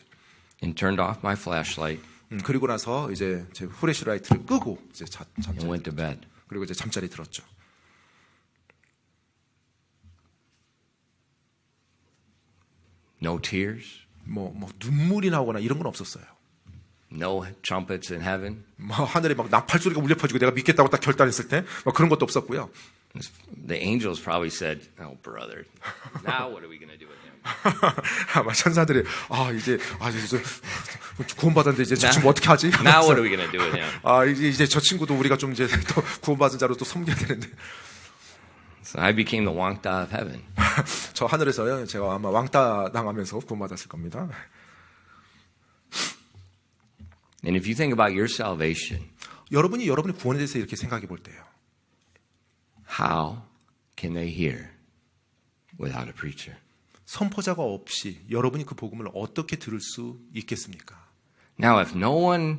And turned off my flashlight 그리고 나서 이제 제 후레쉬라이트를 끄고 이제 and 잠자리 went to bed. 그리고 이제 잠자리 들었죠. No tears, 뭐 눈물이 나오거나 이런 건 없었어요. no trumpets in heaven. 하늘에 막 나팔 소리가 울려 퍼지고 내가 믿겠다고 딱 결단했을 때 그런 것도 없었고요. The angels probably said, "Oh, brother, now what are we going to do with him?" 아마 천사들이 이제 구원받았는데 이제 저 친구 어떻게 하지? Now what are we going to do with him? 이제 저 친구도 우리가 좀 이제 또 구원받은 자로 또 섬겨야 되는데. So I became the 왕따 of heaven. 저 하늘에서요, 제가 아마 왕따 당하면서 구원받았을 겁니다. And if you think about your salvation, 여러분이 여러분의 구원에 대해서 이렇게 생각해 볼 때요. how can they hear without a preacher? 선포자가 없이 여러분이 그 복음을 어떻게 들을 수 있겠습니까? Now, if no one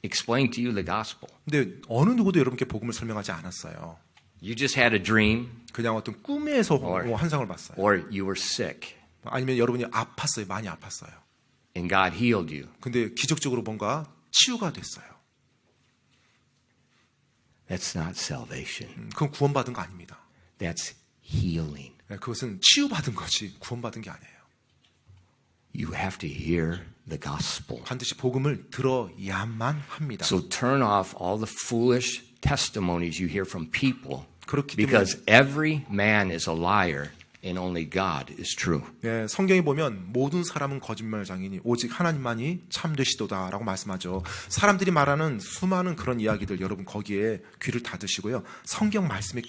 explained to you the gospel, 근데 어느 누구도 여러분께 복음을 설명하지 않았어요. you just had a dream 그냥 어떤 꿈에서 Or- 환상을 봤어요. or you were sick 아니면 여러분이 아팠어요. 많이 아팠어요. and God healed you, 근데 기적적으로 뭔가 치유가 됐어요. that's not salvation. 그건 구원받은 거 아닙니다. That's healing. 그것은 치유받은 거지 구원받은 게 아니에요. You have to hear the gospel. 반드시 복음을 들어야만 합니다. So turn off all the foolish testimonies you hear from people 그렇기 때문에 because every man is a liar and only God is true. 성경에 보면 모든 사람은 거짓말장이니 오직 하나님만이 참되시도다라고 말씀하죠. 사람들이 말하는 수많은 그런 이야기들 여러분 거기에 귀를 닫으시고요. 성경 말씀에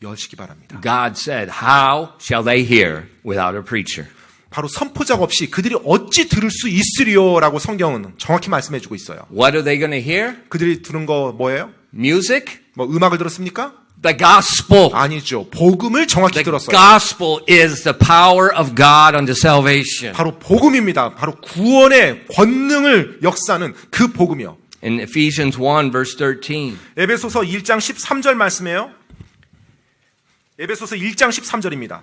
여시기 바랍니다. God said, how shall they hear without a preacher? 바로 선포자가 없이 그들이 어찌 들을 수 있으리요라고 성경은 정확히 말씀해주고 있어요. What are they going to hear? 그들이 들은 거 뭐예요? Music? 뭐 음악을 들었습니까? The gospel. 아니죠. 복음을 정확히 The 들었어요. gospel is the power of God unto salvation. 바로 복음입니다. 바로 구원의 권능을 역사하는 그 복음이요. In Ephesians 1 verse 13, 에베소서 1장 13절 말씀이에요. 에베소서 1장 13절입니다.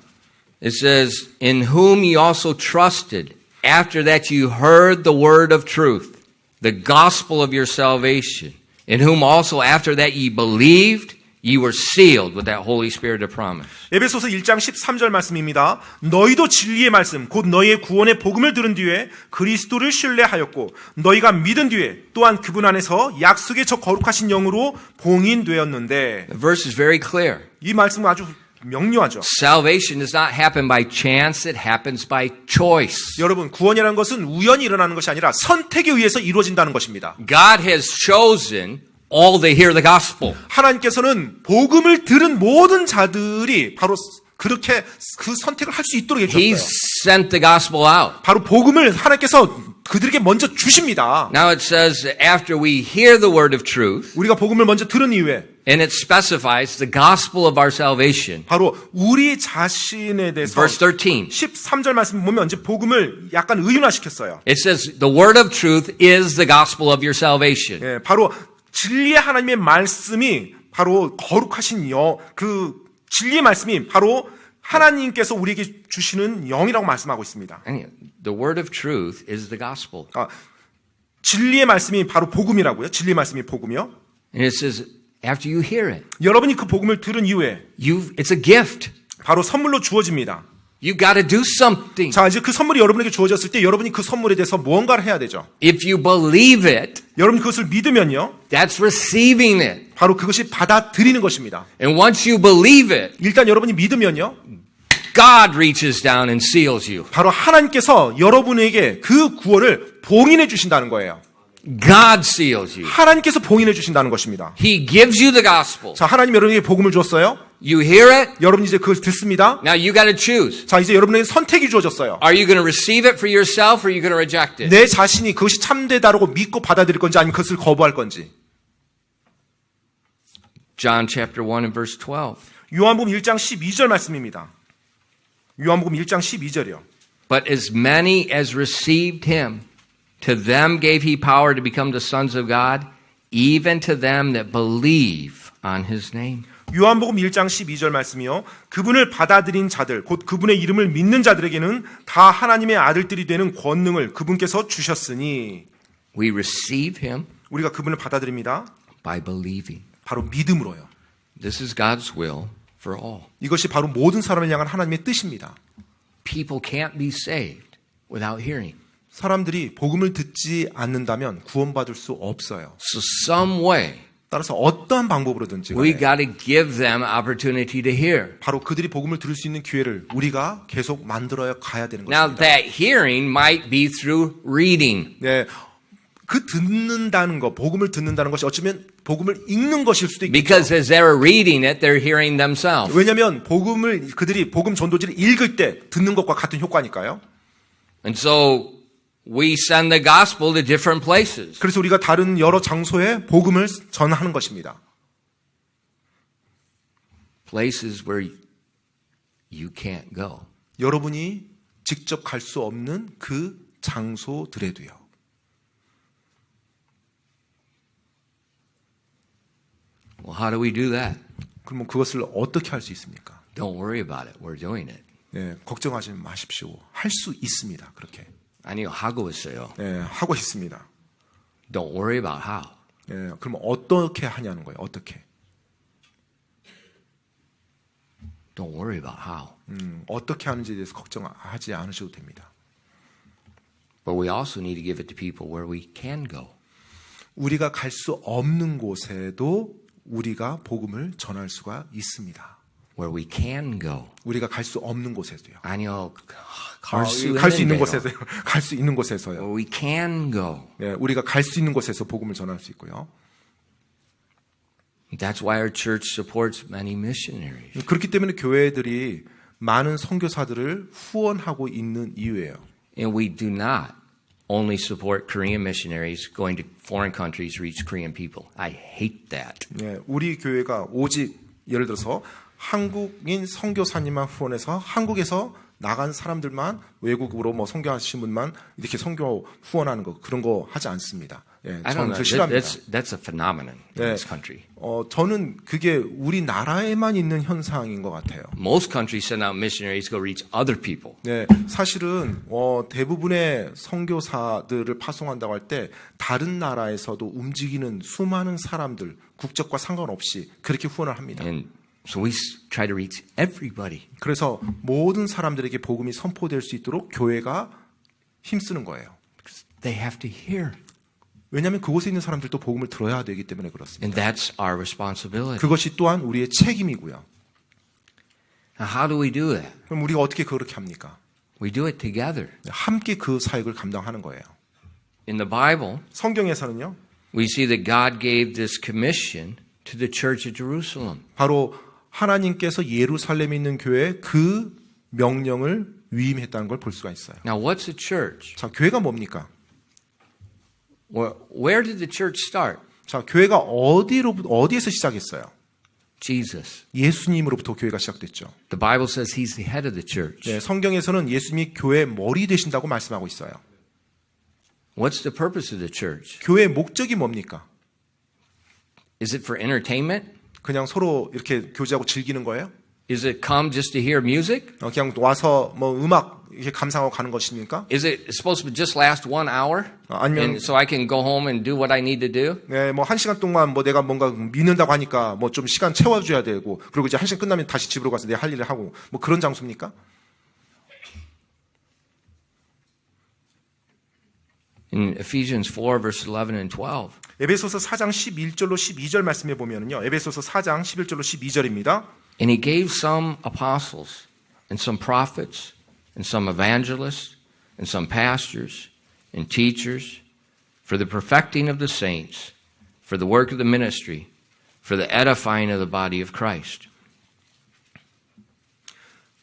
it says, in whom ye also trusted, after that you heard the word of truth, the gospel of your salvation, in whom also after that ye believed, You were sealed with that Holy Spirit of promise. 에베소서 1장 13절 말씀입니다. 너희도 진리의 말씀 곧 너희의 구원의 복음을 들은 뒤에 그리스도를 신뢰하였고 너희가 믿은 뒤에 또한 그분 안에서 약속의 저 거룩하신 영으로 봉인되었는데 The verse is very clear. 이 말씀은 아주 명료하죠. Salvation does not happen by chance, it happens by choice. 여러분 구원이라는 것은 우연히 일어나는 것이 아니라 선택에 의해서 이루어진다는 것입니다. God has chosen all to hear the gospel. 하나님께서는 복음을 들은 모든 자들이 바로 그렇게 그 선택을 할 수 있도록 He 해주셨어요. sent the gospel out. 바로 복음을 하나님께서 그들에게 먼저 주십니다. Now it says after we hear the word of truth, 우리가 복음을 먼저 들은 이후에 and it specifies the gospel of our salvation. 바로 우리 자신에 대해서 Verse 13. 13절 말씀 보면 이제 복음을 약간 의윤화시켰어요. It says the word of truth is the gospel of your salvation. 예, 바로 진리의 하나님의 말씀이 바로 거룩하신 그 진리의 말씀이 바로 하나님께서 우리에게 주시는 영이라고 말씀하고 있습니다. And the word of truth is the gospel. 진리의 말씀이 바로 복음이라고요. 진리의 말씀이 복음이요. And it says after you hear it, 여러분이 그 복음을 들은 이후에 it's a gift. 바로 선물로 주어집니다. You got to do something. 자, 이제 그 선물이 여러분에게 주어졌을 때 여러분이 그 선물에 대해서 무언가를 해야 되죠. If you believe it, 여러분이 그것을 믿으면요. that's receiving it. 바로 그것이 받아들이는 것입니다. And once you believe it, 일단 여러분이 믿으면요. God reaches down and seals you. 바로 하나님께서 여러분에게 그 구원을 봉인해 주신다는 거예요. God seals you. 하나님께서 봉인해 주신다는 것입니다. He gives you the gospel. 자, 하나님 여러분에게 복음을 주었어요. You hear it. 여러분이 이제 그걸 듣습니다. Now you got to choose. 자, 이제 여러분에게 선택이 주어졌어요. Are you going to receive it for yourself or are you going to reject it? 내 자신이 그것이 참되다라고 믿고 받아들일 건지 아니면 그것을 거부할 건지. John chapter 1 and verse 12. 요한복음 1장 12절 말씀입니다. 요한복음 1장 12절이요. But as many as received him, to them gave he power to become the sons of God, even to them that believe on his name. 요한복음 1장 12절 말씀이요. 그분을 받아들인 자들, 곧 그분의 이름을 믿는 자들에게는 다 하나님의 아들들이 되는 권능을 그분께서 주셨으니 We receive him 우리가 그분을 받아들입니다. by believing. 바로 믿음으로요. This is God's will for all. 이것이 바로 모든 사람을 향한 하나님의 뜻입니다. People can't be saved without hearing. 사람들이 복음을 듣지 않는다면 구원받을 수 없어요. So some way 따라서 어떠한 방법으로든지 we 간에 got to give them opportunity to hear. 바로 그들이 복음을 들을 수 있는 기회를 우리가 계속 만들어야 가야 되는 Now 것입니다. that hearing might be through reading. 네, 그 듣는다는 것, 복음을 듣는다는 것이 어쩌면 복음을 읽는 것일 수도 있겠죠. Because as they're reading it, they're hearing themselves. 왜냐하면 그들이 복음 전도지를 읽을 때 듣는 것과 같은 효과니까요. And so we send the gospel to different places. 그래서 우리가 다른 여러 장소에 복음을 전하는 것입니다. Places where you can't go. 여러분이 직접 갈 수 없는 그 장소들에도요. Well, how do we do that? 그러면 그것을 어떻게 할 수 있습니까? Don't worry about it. We're doing it. 네, 걱정하지 마십시오. 할 수 있습니다. 그렇게. 아니요, 하고 있어요. 네, 하고 있습니다. Don't worry about how. 네, 그럼 어떻게 하냐는 거예요. 어떻게? Don't worry about how. 어떻게 하는지에 대해서 걱정하지 않으셔도 됩니다. But we also need to give it to people where we can go. 우리가 갈 수 없는 곳에도 우리가 복음을 전할 수가 있습니다. Where we can go. 우리가 갈 수 없는 곳에도요. 아니요, 갈 수 갈 수 있는 있는데요. 곳에서요. 갈 수 있는 곳에서요. Where we can go. 네, 우리가 갈 수 있는 곳에서 복음을 전할 수 있고요. That's why our church supports many missionaries. 그렇기 때문에 교회들이 많은 선교사들을 후원하고 있는 이유예요. And we do not only support Korean missionaries going to foreign countries to reach Korean people. I hate that. 네, 우리 교회가 오직 예를 들어서 한국인 선교사님만 후원해서 한국에서 나간 사람들만 외국으로 뭐 선교하신 분만 이렇게 선교 후원하는 거 그런 거 하지 않습니다. 예, I don't 저는 know. 그 싫어합니다. That's a phenomenon in 네, this country. 저는 그게 우리나라에만 있는 현상인 것 같아요. Most countries send out missionaries to go reach other people. 네, 사실은 대부분의 선교사들을 파송한다고 할 때 다른 나라에서도 움직이는 수많은 사람들 국적과 상관없이 그렇게 후원을 합니다. And so we try to reach everybody. 그래서 모든 사람들에게 복음이 선포될 수 있도록 교회가 힘쓰는 거예요. They have to hear. 왜냐하면 그곳에 있는 사람들도 복음을 들어야 되기 때문에 그렇습니다. And that's our responsibility. 그것이 또한 우리의 책임이고요. Now, how do we do it? 그럼 우리가 어떻게 그렇게 합니까? We do it together. 함께 그 사역을 감당하는 거예요. In the Bible, 성경에서는요. we see that God gave this commission to the church of Jerusalem. 바로 하나님께서 예루살렘에 있는 교회에 그 명령을 위임했다는 걸 볼 수가 있어요. Now, what's a church? 자, 교회가 뭡니까? Where did the church start? 자, 교회가 어디에서 시작했어요? Jesus. 예수님으로부터 교회가 시작됐죠. The Bible says he's the head of the church. 네, 성경에서는 예수님이 교회의 머리 되신다고 말씀하고 있어요. What's the purpose of the church? 교회의 목적이 뭡니까? Is it for entertainment? 그냥 서로 이렇게 교제하고 즐기는 거예요? Is it come just to hear music? 그냥 와서 뭐 음악 이렇게 감상하고 가는 것입니까? Is it supposed to just last 1 hour? 아니면 And so I can go home and do what I need to do? 네, 뭐 1시간 동안 뭐 내가 뭔가 믿는다고 하니까 뭐 좀 시간 채워줘야 되고 그리고 이제 1시간 끝나면 다시 집으로 가서 내 할 일을 하고 뭐 그런 장소입니까? In Ephesians 4, verses 11 and 12, 에베소서 4장 11절로 12절 말씀에 보면은요. 에베소서 4장 11절로 12절입니다. and he gave some apostles, and some prophets, and some evangelists, and some pastors, and teachers, for the perfecting of the saints, for the work of the ministry, for the edifying of the body of Christ.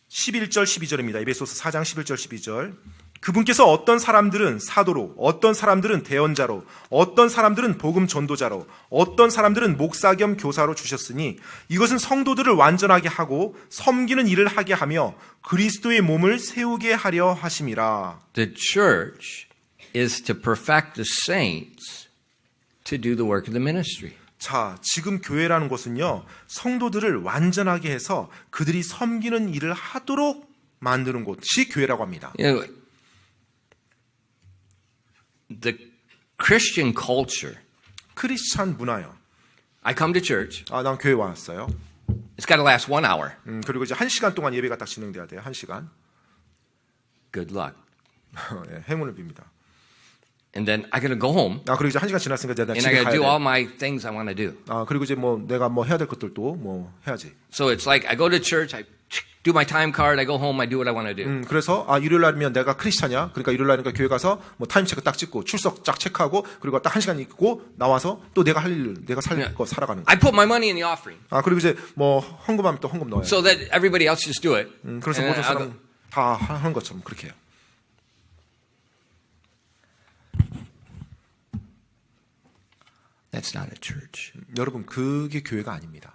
11절 12절입니다. 에베소서 4장 11절 12절. 그분께서 어떤 사람들은 사도로, 어떤 사람들은 대언자로, 어떤 사람들은 복음 전도자로, 어떤 사람들은 목사 겸 교사로 주셨으니 이것은 성도들을 완전하게 하고 섬기는 일을 하게 하며 그리스도의 몸을 세우게 하려 하심이라. The church is to perfect the saints to do the work of the ministry. 자, 지금 교회라는 것은요, 성도들을 완전하게 해서 그들이 섬기는 일을 하도록 만드는 곳이 교회라고 합니다. You know, the Christian culture. 크리스찬 문화요. I come to church. 난 교회 왔어요. It's got to last 1 hour. 그리고 이제 1시간 동안 예배가 딱 진행돼야 돼요. 1시간. Good luck. 예, 행운을 빕니다. And then I got to go home. 그리고 이제 1시간 지났으니까 내가 And I 집에 got to 가야 do all 돼. my things I want to do. 그리고 이제 뭐 내가 뭐 해야 될 것들도 뭐 해야지. So it's like I go to church, I do my time card, I go home, I do what I want to do. 그래서 일요일 날이면 내가 크리스찬이야. 그러니까 일요일 날이니까 교회 가서 뭐 타임 체크 딱 찍고 출석 쫙 체크하고 그리고 딱 1시간 있고 나와서 또 내가 할 일, 내가 살 거 살아가는 거. I put my money in the offering 그리고 이제 뭐 헌금하면 또 헌금 넣어요. so that everybody else just do it. 그래서 And 모든 I'll 사람 다 하는 것처럼 그렇게 해요. That's not a church. 여러분 그게 교회가 아닙니다.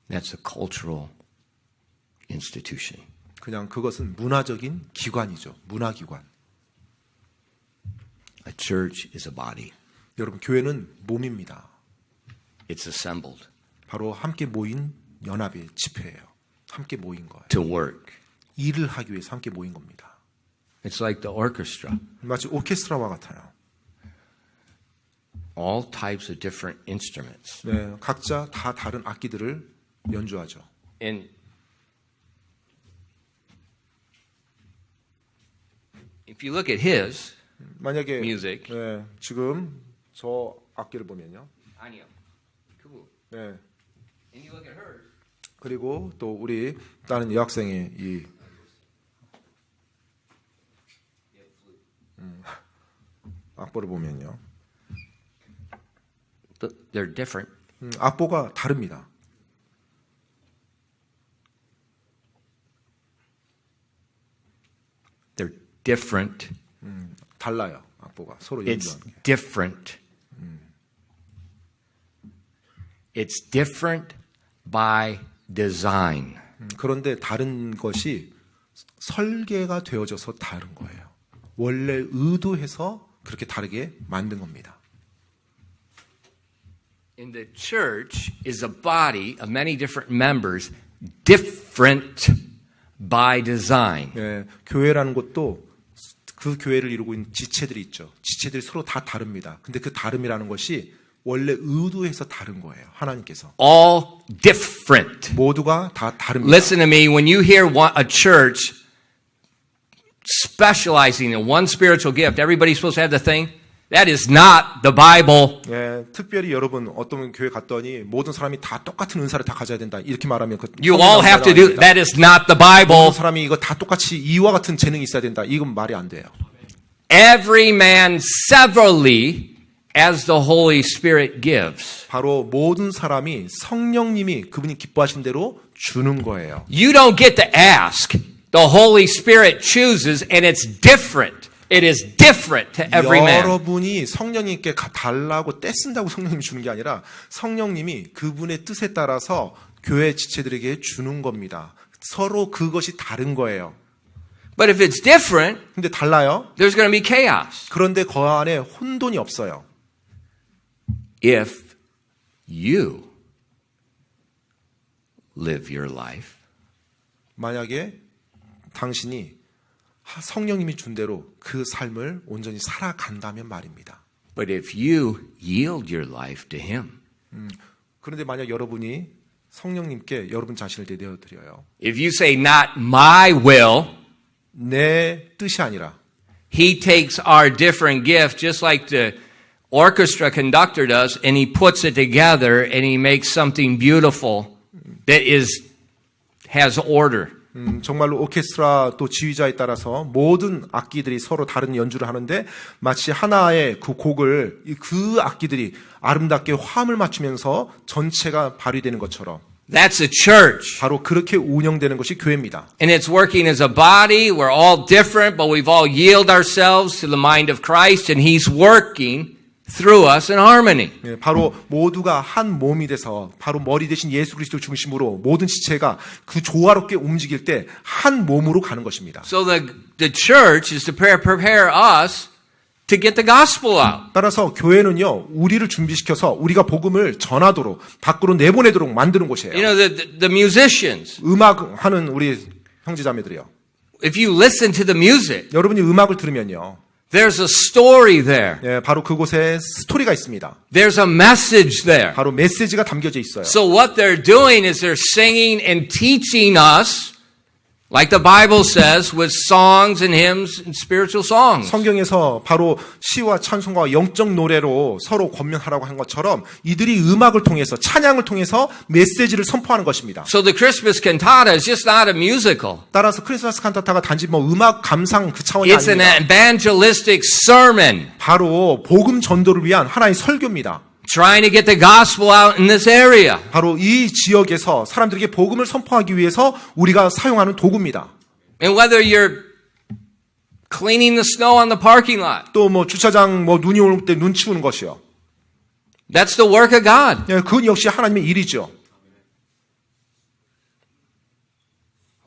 That's a cultural institution. 그냥 그것은 문화적인 기관이죠. 문화기관. A church is a body. 여러분 교회는 몸입니다. It's assembled 바로 함께 모인 연합의 집회예요. 함께 모인 거예요. to work. 일을 하기 위해서 함께 모인 겁니다. It's like the orchestra. 마치 오케스트라와 같아요. All types of different instruments. 네, 각자 다 다른 악기들을 연주하죠. And if you look at his 만약에 music, 네, 지금 저 악기를 보면요. 아니요. 그거. 네. And you look at hers. 그리고 또 우리 다른 여학생의 이 악보를 보면요. They're different. 악보가 다릅니다. They're different. 달라요. 악보가 서로 It's 연주하는 게. different. It's different by design. 그런데 다른 것이 설계가 되어져서 다른 거예요. 원래 의도해서 그렇게 다르게 만든 겁니다. And the church is a body of many different members, different by design. 네, 교회라는 것도 그 교회를 이루고 있는 지체들이 있죠. 지체들이 서로 다 다릅니다. 근데 그 다름이라는 것이 원래 의도해서 다른 거예요. 하나님께서. All different. 모두가 다 다릅니다. Listen to me. When you hear a church specializing in one spiritual gift, everybody's supposed to have the thing. That is not the Bible. 예, 특별히 여러분 어떤 교회 갔더니 모든 사람이 다 똑같은 은사를 다 가져야 된다. 이렇게 말하면 그 You all have to do. That is not the Bible. 모든 사람이 이거 다 똑같이 이와 같은 재능이 있어야 된다. 이건 말이 안 돼요. Every man severally as the Holy Spirit gives. 바로 모든 사람이 성령님이 그분이 기뻐하신 대로 주는 거예요. You don't get to ask. The Holy Spirit chooses and it's different. It is different to every man. 여러분이 성령님께 달라고 떼쓴다고 성령님이 주는 게 아니라 성령님이 그분의 뜻에 따라서 교회 지체들에게 주는 겁니다. 서로 그것이 다른 거예요. But if it's different, 근데 달라요. there's going to be chaos. 그런데 그 안에 혼돈이 없어요. If you live your life 만약에 당신이 성령님이 준 대로 그 삶을 온전히 살아간다면 말입니다. But if you yield your life to Him, 그런데 만약 여러분이 성령님께 여러분 자신을 내어드려요. if you say, not my will, 내 뜻이 아니라 He takes our different gift, just like the orchestra conductor does, and He puts it together and He makes something beautiful that has order. 정말로 오케스트라 또 지휘자에 따라서 모든 악기들이 서로 다른 연주를 하는데 마치 하나의 그 곡을 그 악기들이 아름답게 화음을 맞추면서 전체가 발휘되는 것처럼 That's a church. 바로 그렇게 운영되는 것이 교회입니다. And it's working as a body. We're all different, but we've all yielded ourselves to the mind of Christ, and He's working through us in harmony. 바로 모두가 한 몸이 돼서 바로 머리 대신 예수 그리스도 중심으로 모든 지체가 그 조화롭게 움직일 때 한 몸으로 가는 것입니다. So the church is to prepare us to get the gospel out. 따라서 교회는요, 우리를 준비시켜서 우리가 복음을 전하도록 밖으로 내보내도록 만드는 곳이에요. You know, the musicians, 음악하는 우리 형제자매들이요. if you listen to the music, 여러분이 음악을 들으면요, there's a story there. 예, 바로 그곳에 스토리가 있습니다. There's a message there. 바로 메시지가 담겨져 있어요. So what they're doing is they're singing and teaching us, like the Bible says, with songs and hymns and spiritual songs. 성경에서 바로 시와 찬송과 영적 노래로 서로 권면하라고 한 것처럼 이들이 음악을 통해서 찬양을 통해서 메시지를 선포하는 것입니다. So the Christmas cantata is just not a musical. 따라서 크리스마스 칸타타가 단지 뭐 음악 감상 그 차원이 It's an 아닙니다. evangelistic sermon 바로 복음 전도를 위한 하나의 설교입니다. trying to get the gospel out in this area. 바로 이 지역에서 사람들에게 복음을 선포하기 위해서 우리가 사용하는 도구입니다. And whether you're cleaning the snow on the parking lot, 또 뭐 주차장 뭐 눈이 올 때 눈 치우는 것이요. that's the work of God. 예, 그건 역시 하나님의 일이죠.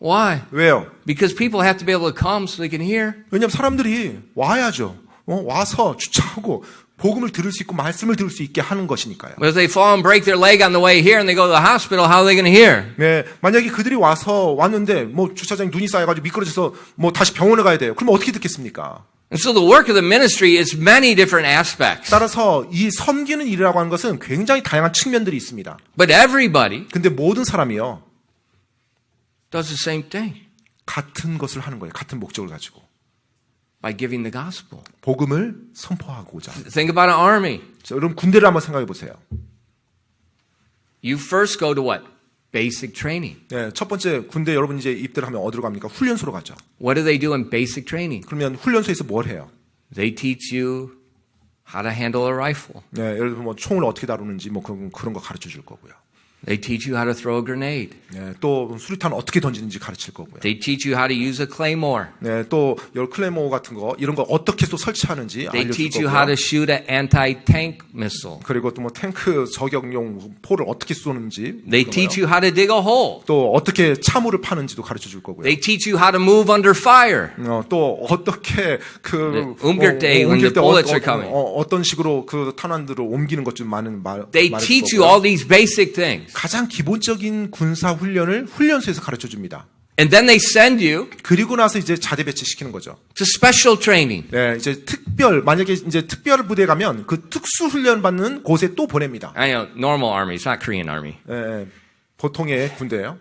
Why? 왜요? Because people have to be able to come so they can hear. 왜냐하면 사람들이 와야죠. 와서 주차하고 복음을 들을 수 있고 말씀을 들을 수 있게 하는 것이니까요. But if they fall and break their leg on the way here and they go to the hospital, how are they going to hear? 네, 만약에 그들이 왔는데 뭐 주차장에 눈이 쌓여가지고 미끄러져서 뭐 다시 병원에 가야 돼요. 그럼 어떻게 듣겠습니까? And so the work of the ministry is many different aspects. 따라서 이 섬기는 일이라고 하는 것은 굉장히 다양한 측면들이 있습니다. But everybody 근데 모든 사람이요, does the same thing 같은 것을 하는 거예요. 같은 목적을 가지고. by giving the gospel. 복음을 선포하고자. Think about an army. 자, 여러분 군대를 한번 생각해 보세요. You first go to what? Basic training. 네, 첫 번째 군대 여러분 이제 입대를 하면 어디로 갑니까? 훈련소로 가죠. What do they do in basic training? 그러면 훈련소에서 뭘 해요? They teach you how to handle a rifle. 네, 예를 들면 뭐 총을 어떻게 다루는지 뭐 그런 거 가르쳐 줄 거고요. They teach you how to throw a grenade. 네, 또 수류탄 어떻게 던지는지 가르칠 거고요. They teach you how to use a claymore. 네, 또 클레모 같은 거 이런 거 어떻게 또 설치하는지 They 알려줄 teach you how to 거고요. shoot an anti-tank missile. 그리고 또 뭐 탱크 저격용 포를 어떻게 쏘는지 They teach you how to dig a hole. 또 어떻게 차물을 파는지도 가르쳐 줄 거고요. They teach you how to move under fire. 또 어떻게 옮길 때 when the bullets are coming. 어떤 식으로 그 탄환들을 옮기는 것 좀 많은 They teach you all these basic things. 가장 기본적인 군사 훈련을 훈련소에서 가르쳐 줍니다. And then they send you 그리고 나서 이제 자대 배치시키는 거죠. to special training. 네, 이제 만약에 이제 특별 부대 가면 그 특수 훈련 받는 곳에 또 보냅니다. I know, normal army, it's not Korean army. 예, 보통의 군대예요.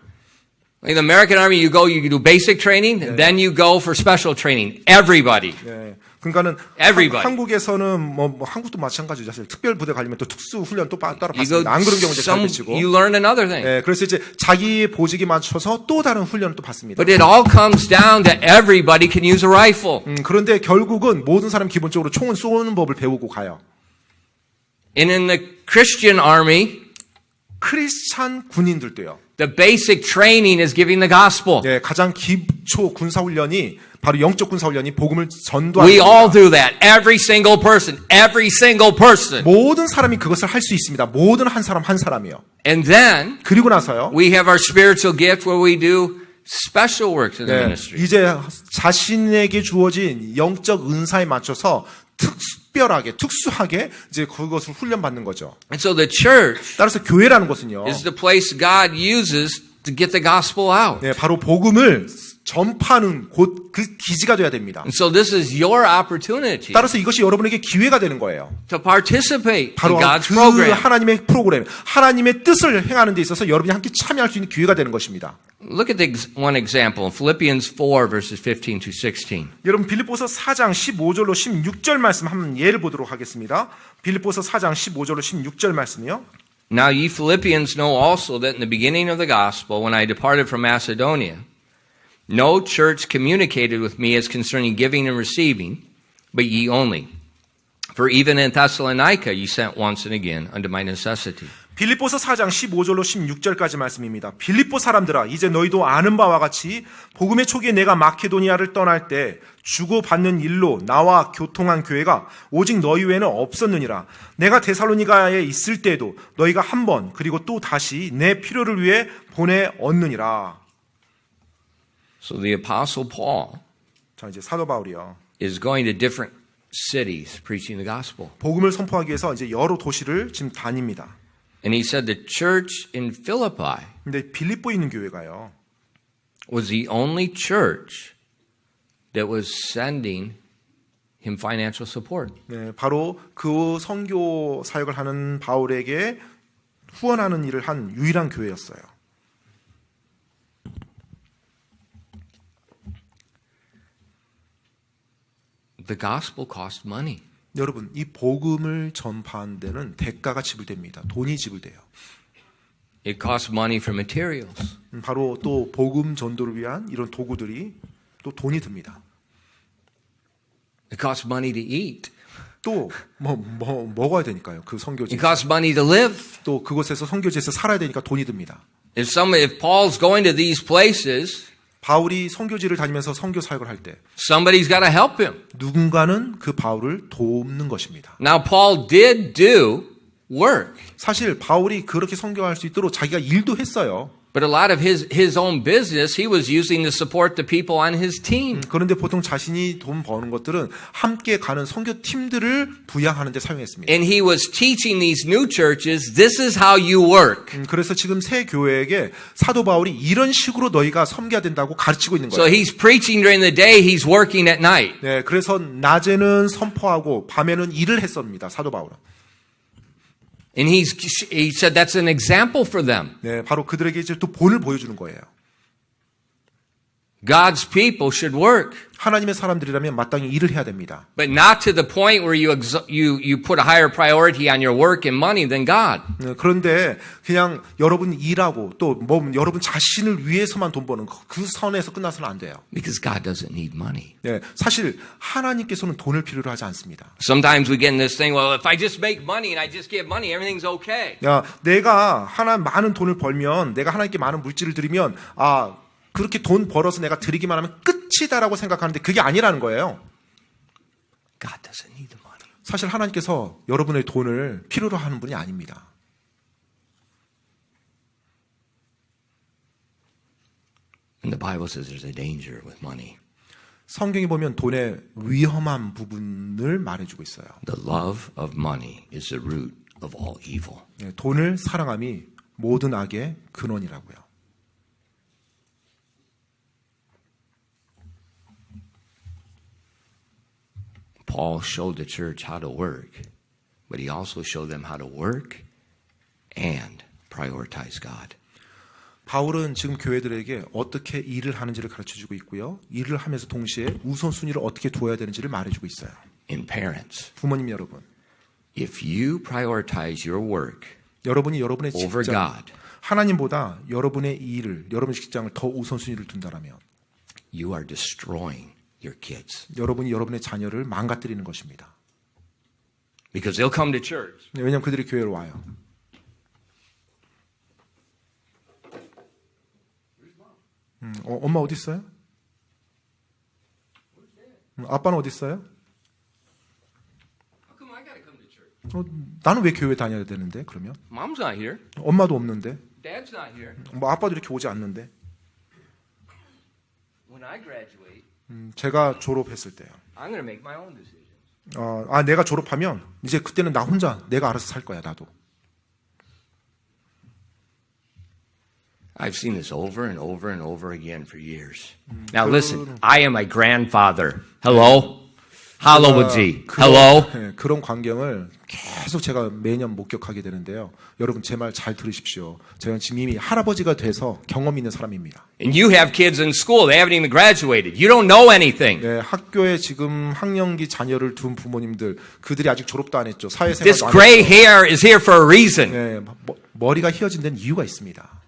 In the American army, you do basic training, and then you go for special training. Everybody. 예, 그러니까는 Everybody. 한국에서는 뭐 한국도 마찬가지죠. 사실 특별 부대 가려면 또 특수 훈련 또 따로 You go, 받습니다. 안 그런 경우 이제 잘 배치고. you learn another thing. 예, 그래서 이제 자기의 보직에 맞춰서 또 다른 훈련을 또 받습니다. But it all comes down to everybody can use a rifle. 그런데 결국은 모든 사람 기본적으로 총을 쏘는 법을 배우고 가요. And in the Christian army, 크리스찬 군인들도요. the basic training is giving the gospel. 예, 가장 기초 군사 훈련이 바로 영적 군사 훈련이 복음을 전도하는 We all 겁니다. do that. Every single person. 모든 사람이 그것을 할 수 있습니다. 모든 한 사람 한 사람이요. And then 그리고 나서요. we have our spiritual gift where we do special works in the 네, ministry. 이제 자신에게 주어진 영적 은사에 맞춰서 특별하게 특수하게 이제 그것을 훈련받는 거죠. And so the church 따라서 교회라는 것은요. is the place God uses to get the gospel out. 네, 바로 복음을 전파하는 곳 그 기지가 돼야 됩니다. And so this is your opportunity 따라서 이것이 여러분에게 기회가 되는 거예요. to participate in 바로 God's 그 program. 하나님의 프로그램, 하나님의 뜻을 행하는 데 있어서 여러분이 함께 참여할 수 있는 기회가 되는 것입니다. Look at one example in Philippians 4 verses 15 to 16. 여러분 빌립보서 4장 15절로 16절 말씀 한번 예를 보도록 하겠습니다. 빌립보서 4장 15절로 16절 말씀이요. Now ye Philippians know also that in the beginning of the gospel, when I departed from Macedonia, no church communicated with me as concerning giving and receiving, but ye only. For even in Thessalonica ye sent once and again unto my necessity. 빌립보서 4장 15절로 16절까지 말씀입니다. 빌립보 사람들아 이제 너희도 아는 바와 같이 복음의 초기에 내가 마케도니아를 떠날 때 주고받는 일로 나와 교통한 교회가 오직 너희 외에는 없었느니라. 내가 데살로니가에 있을 때에도 너희가 한 번 그리고 또 다시 내 필요를 위해 보내었느니라. So the Apostle Paul 자 이제 사도 바울이요. is going to different cities preaching the gospel. 복음을 선포하기 위해서 이제 여러 도시를 지금 다닙니다. And he said the church in Philippi 근데 빌립보에 있는 교회가요. was the only church that was sending him financial support. 네, 바로 그 선교 사역을 하는 바울에게 후원하는 일을 한 유일한 교회였어요. The gospel cost money. 여러분, 이 복음을 전파하는 데는 대가가 지불됩니다. 돈이 지불돼요. It costs money for materials. 바로 또 복음 전도를 위한 이런 도구들이 또 돈이 듭니다. It costs money to eat. 또 먹어야 되니까요. 그 선교지. It costs money to live. 또 그곳에서 선교지에서 살아야 되니까 돈이 듭니다. If Paul's going to these places, 바울이 선교지를 다니면서 선교 사역을 할 때 somebody's got to help him. 누군가는 그 바울을 돕는 것입니다. Now Paul did do work, 사실 바울이 그렇게 선교할 수 있도록 자기가 일도 했어요. but a lot of his own business he was using to support the people on his team. 그런데 보통 자신이 돈 버는 것들은 함께 가는 선교 팀들을 부양하는 데 사용했습니다. And he was teaching these new churches, this is how you work. 그래서 지금 새 교회에게 사도 바울이 이런 식으로 너희가 섬겨야 된다고 가르치고 있는 So 거예요. he's preaching during the day, he's working at night. 네, 그래서 낮에는 선포하고 밤에는 일을 했습니다. 사도 바울은. And he said that's an example for them. 네, 바로 그들에게 이제 또 본을 보여주는 거예요. God's people should work, 하나님의 사람들이라면 마땅히 일을 해야 됩니다. but not to the point where you put a higher priority on your work and money than God. 그런데 그냥 여러분 일하고 또 여러분 자신을 위해서만 돈 버는 그 선에서 끝나서는 안 돼요. Because God doesn't need money. 네, 사실 하나님께서는 돈을 필요로 하지 않습니다. Sometimes we get in this thing, well, if I just make money and I just give money, everything's okay. 야, 내가 많은 돈을 벌면 내가 하나님께 많은 물질을 드리면 그렇게 돈 벌어서 내가 드리기만 하면 끝이다라고 생각하는데 그게 아니라는 거예요. God doesn't need the money. 사실 하나님께서 여러분의 돈을 필요로 하는 분이 아닙니다. And the Bible says there's a danger with money. 성경에 보면 돈의 위험한 부분을 말해주고 있어요. The love of money is the root of all evil. 네, 돈을 사랑함이 모든 악의 근원이라고요. Paul showed the church how to work, but he also showed them how to work and prioritize God. 바울은 지금 교회들에게 어떻게 일을 하는지를 가르쳐주고 있고요. 일을 하면서 동시에 우선순위를 어떻게 두어야 되는지를 말해주고 있어요. And parents, 부모님 여러분, if you prioritize your work 여러분이 여러분의 over 직장, God, 하나님보다 여러분의 일을, 여러분의 직장을 더 우선순위를 둔다라면 you are destroying your kids. 여러분이 여러분의 자녀를 망가뜨리는 것입니다. Because they'll come to church. 왜냐하면 그들이 교회로 와요. 엄마 어디 있어요? 아빠는 어디 있어요? How come I gotta come to church? 나는 왜 교회 다녀야 되는데 그러면? Mom's not here. 엄마도 없는데, Dad's not here. 뭐 아빠도 이렇게 오지 않는데. When I graduate, 제가 졸업했을 때요. I'm gonna make my own decisions. 내가 졸업하면 이제 그때는 나 혼자 내가 알아서 살 거야 나도. I've seen this over and over and over again for years. Now listen, I am a grandfather. Hello? 할아버지. Hello? 그런 광경을 계속 제가 매년 목격하게 되는데요. 여러분 제 말 잘 들으십시오. 제가 지금 이미 할아버지가 돼서 경험 있는 사람입니다. And you have kids in school. They haven't even graduated. You don't know anything. 네, 학교에 지금 학령기 자녀를 둔 부모님들, 그들이 아직 졸업도 안 했죠. This 사회생활도 안 gray 했죠. hair is here for a reason. 네, 머리가 휘어진 데는 이유가 있습니다.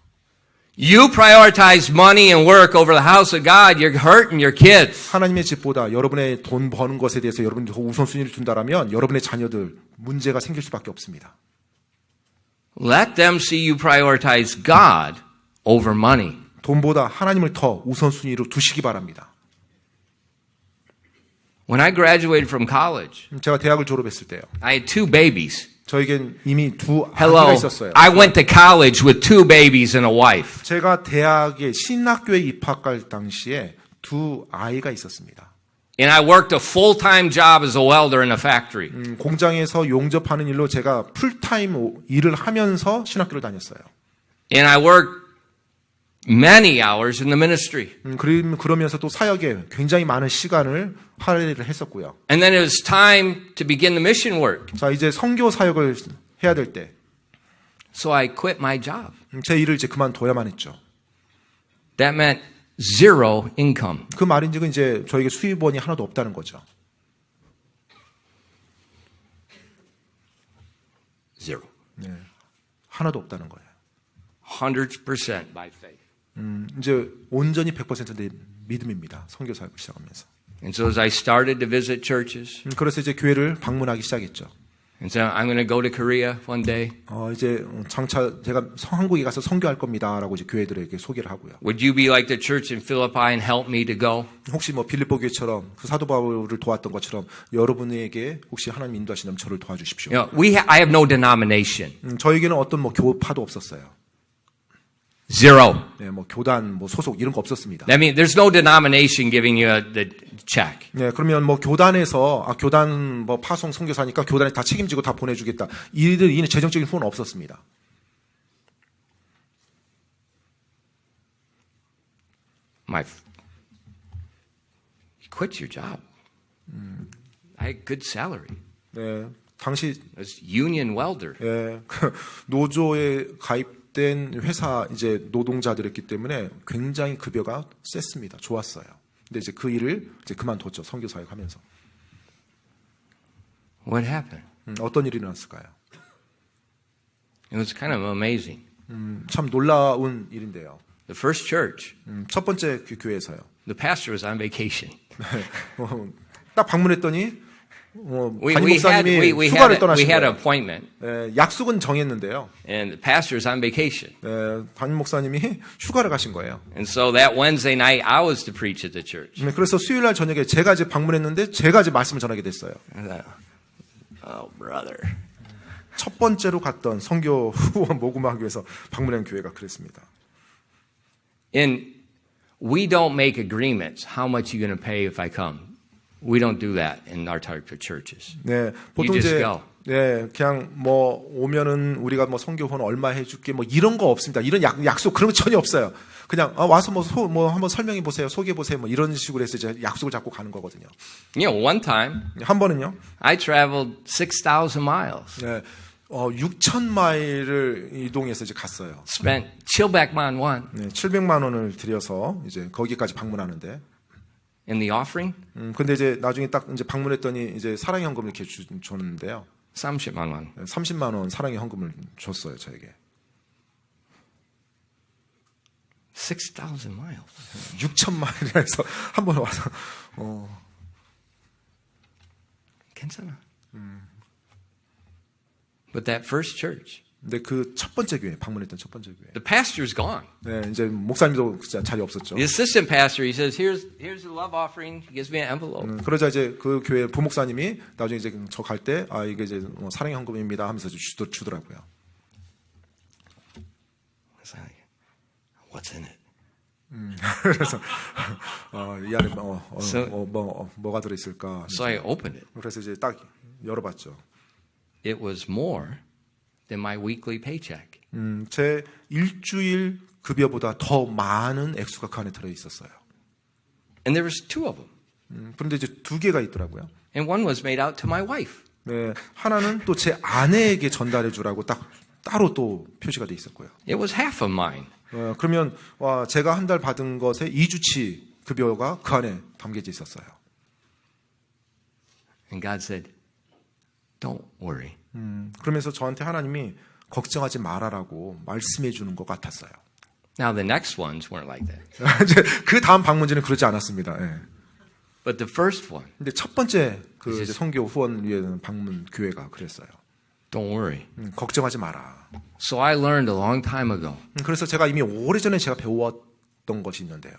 You prioritize money and work over the house of God, you're hurting your kids. 하나님의 집보다 여러분의 돈 버는 것에 대해서 여러분이 더 우선순위를 둔다라면 여러분의 자녀들 문제가 생길 수밖에 없습니다. Let them see you prioritize God over money. 돈보다 하나님을 더 우선순위로 두시기 바랍니다. When I graduated from college, 제가 대학을 졸업했을 때요. I had 2 babies. 저에겐 이미 2 Hello. 아기가 있었어요. I went to college with 2 babies and a wife. 제가 대학에 신학교에 입학할 당시에 2 아이가 있었습니다. And I worked a full-time job as a welder in a factory. 공장에서 용접하는 일로 제가 풀타임 일을 하면서 신학교를 다녔어요. And I worked many hours in the ministry. 그러면서 또 사역에 굉장히 많은 시간을 할애를 했었고요. And then it was time to begin the mission work. 자, 이제 선교 사역을 해야 될 때, So I quit my job. 제 일을 이제 그만둬야만 했죠. That meant zero income. 그 말인즉은 이제 저에게 수입원이 하나도 없다는 거죠. Zero. 네, 하나도 없다는 거예요. 100% by faith. 이제 온전히 100% 내 믿음입니다. 선교 사역을 시작하면서. And so as I started to visit churches, 그래서 이제 교회를 방문하기 시작했죠. and so I'm going to go to Korea one day. 이제 장차 제가 한국에 가서 선교할 겁니다라고 이제 교회들에게 소개를 하고요. Would you be like the church in Philippi and help me to go? 혹시 뭐 빌립보 교회처럼 그 사도 바울을 도왔던 것처럼 여러분에게 혹시 하나님 인도하시면 저를 도와주십시오. You know, I have no denomination. 저에게는 어떤 뭐 교파도 없었어요. Zero. 네, 뭐 교단, 뭐 소속 이런 거 없었습니다. That means there's no denomination giving you the check. 네, 그러면 뭐 교단에서 교단 뭐 파송 선교사니까 교단에 다 책임지고 다 보내주겠다. 이는 재정적인 후원은 없었습니다. You quit your job. I had good salary. 네, 당시 I was union welder. 노조에 가입된 회사 이제 노동자들이었기 때문에 굉장히 급여가 셌습니다. 좋았어요. 근데 이제 그 일을 이제 그만뒀죠. 선교 사역하면서. What happened? 어떤 일이 일어났을까요? It was kind of amazing. 참 놀라운 일인데요. The first church, 첫 번째 그 교회에서요. the pastor was on vacation. 딱 방문했더니 담임 We 목사님이 had 휴가를 an 떠나신 거예요. appointment, 약속은 정했는데요. and the pastor was on vacation. 담임 목사님이 휴가를 가신 거예요. And so that Wednesday night, I was to preach at the church. 그래서 수요일 날 저녁에 제가 이제 방문했는데 제가 이제 말씀을 전하게 됐어요. I thought, oh, brother. 첫 번째로 갔던 선교 후원 모금하기 위해서 방문한 교회가 그랬습니다. And we don't make agreements. How much are you going to pay if I come? We don't do that in our type of churches. 네, 보통 You just 이제 go. 예, 그냥 뭐 오면은 우리가 뭐 선교 후원 얼마 해줄게 뭐 이런 거 없습니다. 이런 약속 그런 거 전혀 없어요. 그냥 와서 뭐 한번 설명해 보세요, 소개해 보세요, 뭐 이런 식으로 해서 이제 약속을 잡고 가는 거거든요. You know, one time 한 번은요, I traveled 6,000 miles, 예, 6,000마일을 이동해서 이제 갔어요. spent Chilback Mon 네, 700만 원을 들여서 이제 거기까지 방문하는데, in the offering, 근데 이제 나중에 딱 이제 방문했더니 이제 사랑의 헌금을 이렇게 줬는데요. 30만 원. 30만 원 사랑의 헌금을 줬어요, 저에게. 6,000 miles. 6,000마일이라 해서 한 번 와서 괜찮아. But that first church, 근데 그 첫 번째 교회 방문했던 첫 번째 교회. the pastor's gone. 네, 이제 목사님도 진짜 자리 없었죠. The assistant pastor, he says, here's the love offering. He gives me an envelope. 그러자 이제 그 교회 부목사님이 나중에 이제 저 갈 때 이게 이제 사랑의 헌금입니다 하면서 주더라고요. It's like, what's in it? 그래서 이 안에 So- 뭐가 들어 있을까? So I opened it. 그래서 이제 딱 열어봤죠. It was more than my weekly paycheck. 제 일주일 급여보다 더 많은 액수가 그 안에 들어 있었어요. And there was two of them. 그런데 이제 두 개가 있더라고요. And one was made out to my wife. 네, 하나는 또 제 아내에게 전달해 주라고 딱 따로 또 표시가 돼 있었고요. It was half of mine. 그러면 제가 한 달 받은 것의 2주치 급여가 그 안에 담겨져 있었어요. And God said, don't worry. 그러면서 저한테 하나님이 걱정하지 말아라고 말씀해 주는 것 같았어요. Now the next ones weren't like that. 이제 그 다음 방문지는 그러지 않았습니다. 예. But the first one, 근데 첫 번째 그 이제 선교 후원 위에 방문 교회가 그랬어요. don't worry. 걱정하지 마라. So I learned a long time ago, 그래서 제가 이미 오래전에 제가 배웠던 것이 있는데요.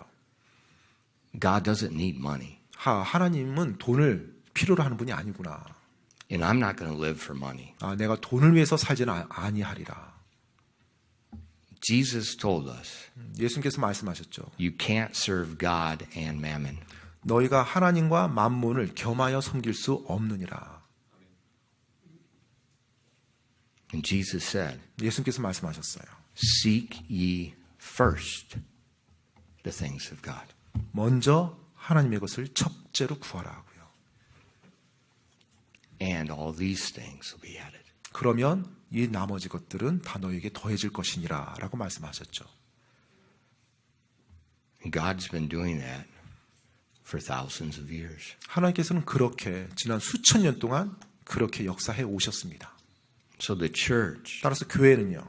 God doesn't need money. 하나님은 돈을 필요로 하는 분이 아니구나. And I'm not going to live for money. 내가 돈을 위해서 살지는 아니하리라. Jesus told us, 예수님께서 말씀하셨죠. you can't serve God and mammon. 너희가 하나님과 만몬을 겸하여 섬길 수 없느니라. And Jesus said, 예수님께서 말씀하셨어요. seek ye first the things of God. 먼저 하나님의 것을 첫째로 구하라 하고요. And all these things will be added. 그러면 이 나머지 것들은 다 너에게 더해질 것이니라 라고 말씀하셨죠. And God's been doing that for thousands of years. 하나님께서는 그렇게 지난 수천 년 동안 그렇게 역사해 오셨습니다. So the church 따라서 교회는요.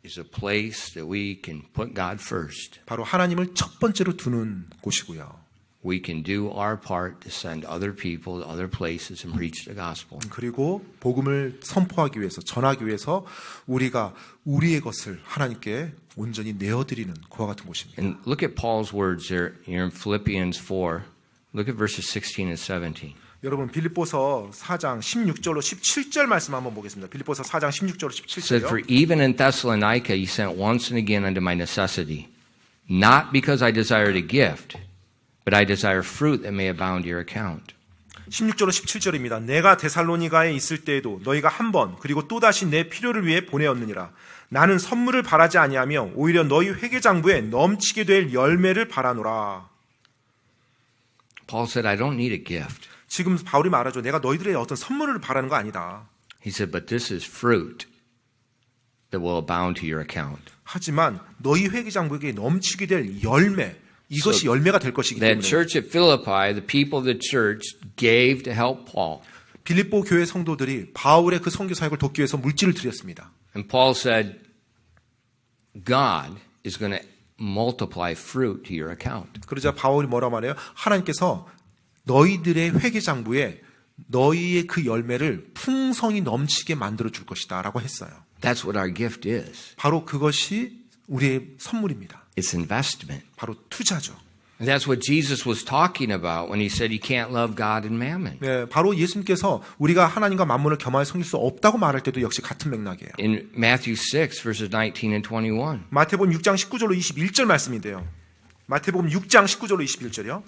is a place that we can put God first. 바로 하나님을 첫 번째로 두는 곳이고요. We can do our part to send other people to other places and preach the gospel. 그리고 복음을 선포하기 위해서 전하기 위해서 우리가 우리의 것을 하나님께 온전히 내어드리는 그와 같은 곳입니다. And look at Paul's words there in Philippians 4. Look at verses 16 and 17. 여러분 빌립보서 4장 16절로 17절 말씀 한번 보겠습니다. 빌립보서 4장 16절로 It said, For 17절요. even in Thessalonica he sent once and again unto my necessity, not because I desired a gift, but I desire fruit that may abound to your account. 16절로 17절입니다. 내가 데살로니가에 있을 때에도 너희가 한 번 그리고 또다시 내 필요를 위해 보내었느니라. 나는 선물을 바라지 아니하며 오히려 너희 회계장부에 넘치게 될 열매를 바라노라. Paul said, I don't need a gift. 지금 바울이 말하죠. 내가 너희들의 어떤 선물을 바라는 거 아니다. He said, but this is fruit that will abound to your account. 하지만 너희 회계장부에 넘치게 될 열매, 이것이 열매가 될 것이기 That 때문에 church at Philippi, the people of the church gave to help Paul. 빌립보 교회 성도들이 바울의 그 선교 사역을 돕기 위해서 물질을 드렸습니다. And Paul said, God is going to multiply fruit to your account. 그러자 바울이 뭐라 말해요? 하나님께서 너희들의 회계장부에 너희의 그 열매를 풍성히 넘치게 만들어 줄 것이다 라고 했어요. That's what our gift is. 바로 그것이 우리의 선물입니다. It's investment. 바로 투자죠. And that's what Jesus was talking about when he said you can't love God and mammon. 네, 바로 예수님께서 우리가 하나님과 만몬을 겸하여 섬길 수 없다고 말할 때도 역시 같은 맥락이에요. In Matthew 6, verses 19 and 21. 마태복음 6장 19절로 21절 말씀인데요. 마태복음 6장 19절로 21절이요.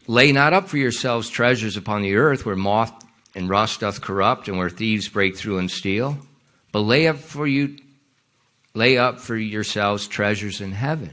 Lay not up for yourselves treasures upon the earth where moth and rust doth corrupt, and where thieves break through and steal. But lay up for yourselves treasures in heaven,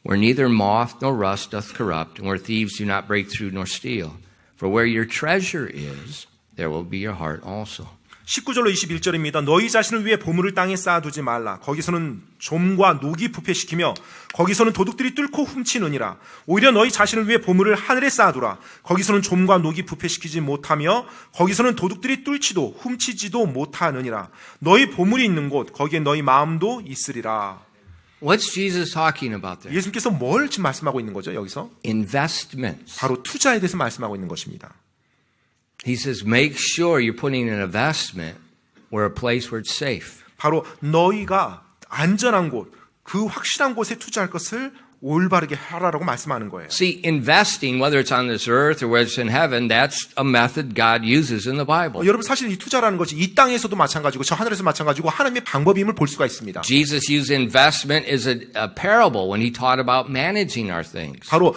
where neither moth nor rust doth corrupt, and where thieves do not break through nor steal. For where your treasure is, there will be your heart also. 19절로 21절입니다. 너희 자신을 위해 보물을 땅에 쌓아두지 말라. 거기서는 좀과 녹이 부패시키며 거기서는 도둑들이 뚫고 훔치느니라. 오히려 너희 자신을 위해 보물을 하늘에 쌓아두라. 거기서는 좀과 녹이 부패시키지 못하며 거기서는 도둑들이 뚫지도 훔치지도 못하느니라. 너희 보물이 있는 곳 거기에 너희 마음도 있으리라. What's Jesus talking about there? 예수님께서 뭘 지금 말씀하고 있는 거죠? 여기서 Investments. 바로 투자에 대해서 말씀하고 있는 것입니다. He says, make sure you're putting an investment where a place where it's safe. 바로 너희가 안전한 곳, 그 확실한 곳에 투자할 것을 올바르게 하라라고 말씀하는 거예요. See, investing, whether it's on this earth or whether it's in heaven, that's a method God uses in the Bible. 여러분 사실 이 투자라는 것이 이 땅에서도 마찬가지고 저 하늘에서 마찬가지고 하나님의 방법임을 볼 수가 있습니다. Jesus used investment as a parable when he taught about managing our things. 바로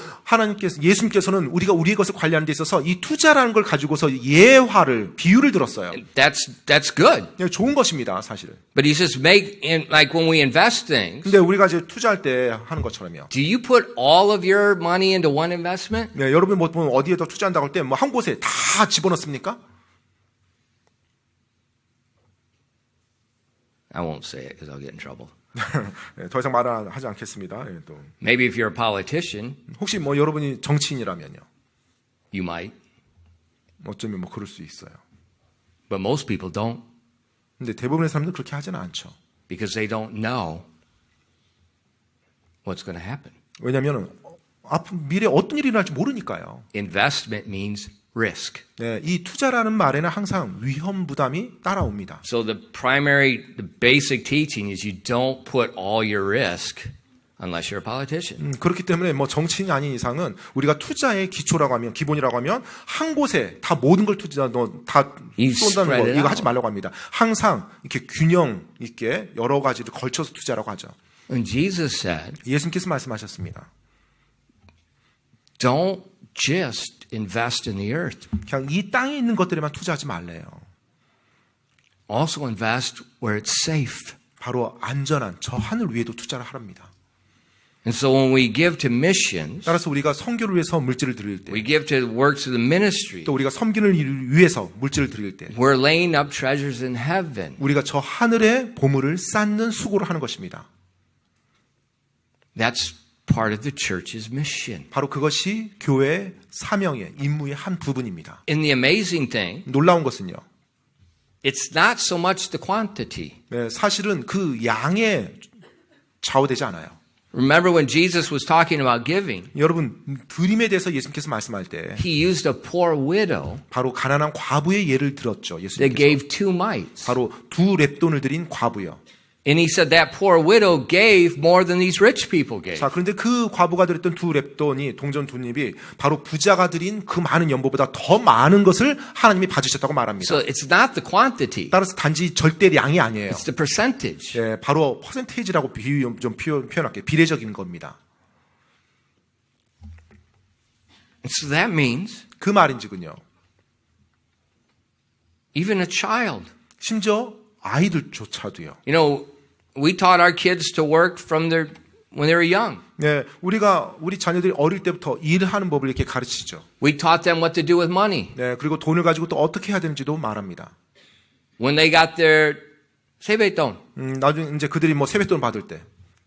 예수님께서는 우리가 우리의 것을 관리하는 데 있어서 이 투자라는 걸 가지고서 예화를 비유를 들었어요. That's good. 좋은 것입니다, 사실은. But he says, like when we invest things, 근데 우리가 이제 투자할 때 하는 것처럼요. do you put all of your money into one investment? 네, 여러분이 뭐 어디에다 투자한다고 할 때 뭐 한 곳에 다 집어넣습니까? I won't say it because I'll get in trouble. 네, 더 이상 말을 하지 않겠습니다. 네, 또 Maybe if you're a politician, 혹시 뭐 여러분이 정치인이라면요. you might, 어쩌면 뭐 그럴 수 있어요. but most people don't 근데 대부분의 사람들은 그렇게 하지는 않죠. because they don't know what's going to happen. 왜냐하면 미래에 어떤 일이 일어날지 모르니까요. Investment means risk. 네, 이 투자라는 말에는 항상 위험 부담이 따라옵니다. So the basic teaching is you don't put all your risk unless you're a politician. 그렇기 때문에 뭐 정치인이 아닌 이상은 우리가 투자의 기초라고 하면 기본이라고 하면 한 곳에 다 모든 걸 다 쏜다는 거 이거 하지 말라고 합니다. 항상 이렇게 균형 있게 여러 가지를 걸쳐서 투자라고 하죠. And Jesus said, 예수님께서 말씀하셨습니다. don't just invest in the earth. 그냥 이 땅에 있는 것들에만 투자하지 말래요. Also invest where it's safe. 바로 안전한 저 하늘 위에도 투자를 하랍니다. And so when we give to missions, 따라서 우리가 선교를 위해서 물질을 드릴 때, we give to the works of the ministry, 또 우리가 섬기는 일을 위해서 물질을 드릴 때, we're laying up treasures in heaven. 우리가 저 하늘에 보물을 쌓는 수고를 하는 것입니다. That's part of the church's mission. 바로 그것이 교회의 사명의 임무의 한 부분입니다. And the amazing thing, 놀라운 것은요. it's not so much the quantity. 네, 사실은 그 양에 좌우되지 않아요. Remember when Jesus was talking about giving, 여러분 드림에 대해서 예수님께서 말씀할 때 he used a poor widow 바로 가난한 과부의 예를 들었죠. that 예수님께서 gave 2 mites. 바로 2 렙돈을 드린 과부요. And he said that poor widow gave more than these rich people gave. 자, 그런데 그 과부가 드렸던 2 렙돈이 동전 2립이 바로 부자가 드린 그 많은 연보보다 더 많은 것을 하나님이 받으셨다고 말합니다. So it's not the quantity, 따라서 단지 절대량이 아니에요. it's the percentage. 예, 바로 퍼센테이지라고 좀 표현할게요. 비례적인 겁니다. So that means 그 말인즉은요. even a child. 심지어 아이들조차도요. You know, we taught our kids to work when they were young. 네, 우리 자녀들이 어릴 때부터 일하는 법을 이렇게 가르치죠. We taught them what to do with money. 네, 그리고 돈을 가지고 또 어떻게 해야 되는지도 말합니다. When they got their 세뱃돈, 나중에 이제 그들이 뭐 세뱃돈 받을 때,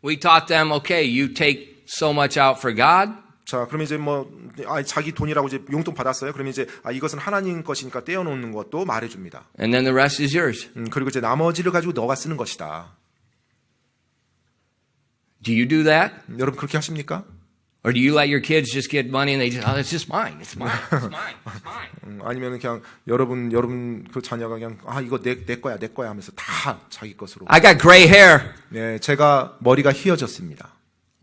we taught them, okay, you take so much out for God. 자, 그러면 이제 자기 돈이라고 이제 용돈 받았어요. 그러면 이제 이것은 하나님 것이니까 떼어놓는 것도 말해줍니다. And then the rest is yours. 그리고 이제 나머지를 가지고 너가 쓰는 것이다. Do you do that? 여러분 그렇게 하십니까? Or do you let your kids just get money and they just, oh, it's just mine. It's mine. It's mine. It's mine. 아니면 그냥 여러분 그 자녀가 그냥 이거 내 거야 하면서 다 자기 것으로. I got gray hair. 네, 제가 머리가 휘어졌습니다.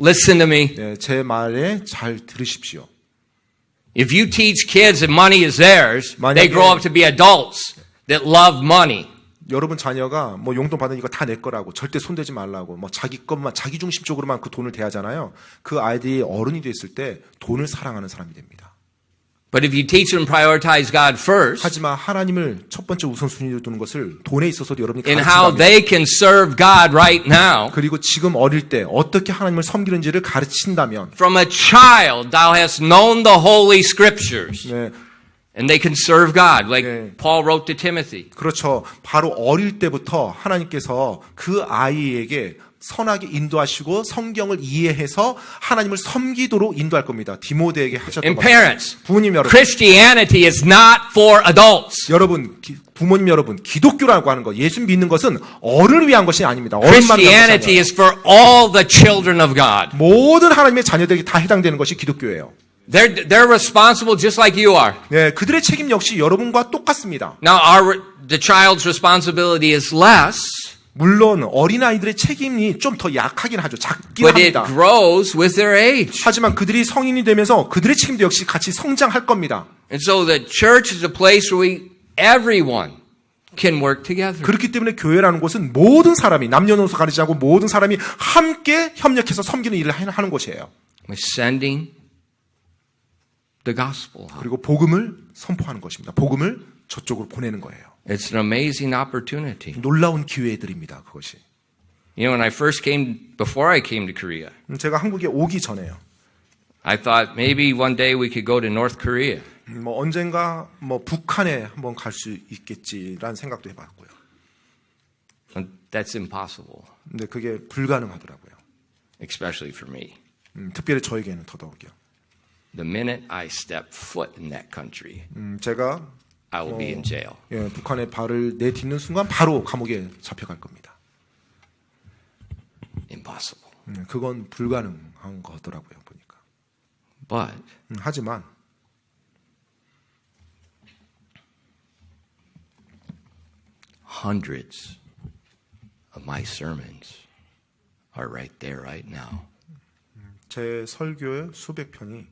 Listen to me. 네, 제 말에 잘 들으십시오. If you teach kids that money is theirs, 만약에- they grow up to be adults that love money. 여러분 자녀가 뭐 용돈 받은 이거 다 내 거라고 절대 손대지 말라고 뭐 자기 것만 자기 중심적으로만 그 돈을 대하잖아요. 그 아이들이 어른이 됐을 때 돈을 사랑하는 사람이 됩니다. But if you teach them to prioritize God first 하지만 하나님을 첫 번째 우선순위로 두는 것을 돈에 있어서도 여러분이 in how 가르친다면 they can serve God right now, 그리고 지금 어릴 때 어떻게 하나님을 섬기는지를 가르친다면 from a child thou hast known the holy scriptures, 네, and they can serve God, like 네. Paul wrote to Timothy. 그렇죠. 바로 어릴 때부터 하나님께서 그 아이에게 선하게 인도하시고 성경을 이해해서 하나님을 섬기도록 인도할 겁니다. 디모데에게 하셨던 And 것. parents, 부모님 여러분, Christianity is not for adults. 여러분, 부모님 여러분, 기독교라고 하는 것, 예수 믿는 것은 어른을 위한 것이 아닙니다. 어른만 위한 것이 Christianity 아니에요. is for all the children of God. 모든 하나님의 자녀들에게 다 해당되는 것이 기독교예요. They're responsible just like you are. 네, 그들의 책임 역시 여러분과 똑같습니다. Now, the child's responsibility is less, 물론 어린아이들의 책임이 좀 더 약하긴 하죠. 작긴 but it 합니다. grows with their age. 하지만 그들이 성인이 되면서 그들의 책임도 역시 같이 성장할 겁니다. And so the church is a place where everyone can work together. 그렇기 때문에 교회라는 곳은 모든 사람이 남녀노소 가리지 않고 모든 사람이 함께 협력해서 섬기는 일을 하는 곳이에요. We're sending the gospel out. 그리고 복음을 선포하는 것입니다. 복음을 저쪽으로 보내는 거예요. It's an amazing opportunity. 놀라운 기회들입니다. 그것이. You know, when I first before I came to Korea, 제가 한국에 오기 전에요. I thought maybe one day we could go to North Korea. 뭐 언젠가 뭐 북한에 한번 갈 수 있겠지라는 생각도 해봤고요. And that's impossible, 근데 그게 불가능하더라고요. especially for me. 특별히 저에게는 더더욱이요. The minute I step foot in that country, 제가 I will be in jail. 예, 북한에 발을 내딛는 순간 바로 감옥에 잡혀갈 겁니다. Impossible. 그건 불가능한 거더라고요. 보니까. But 하지만 hundreds of my sermons are right there right now. 제 설교의 수백 편이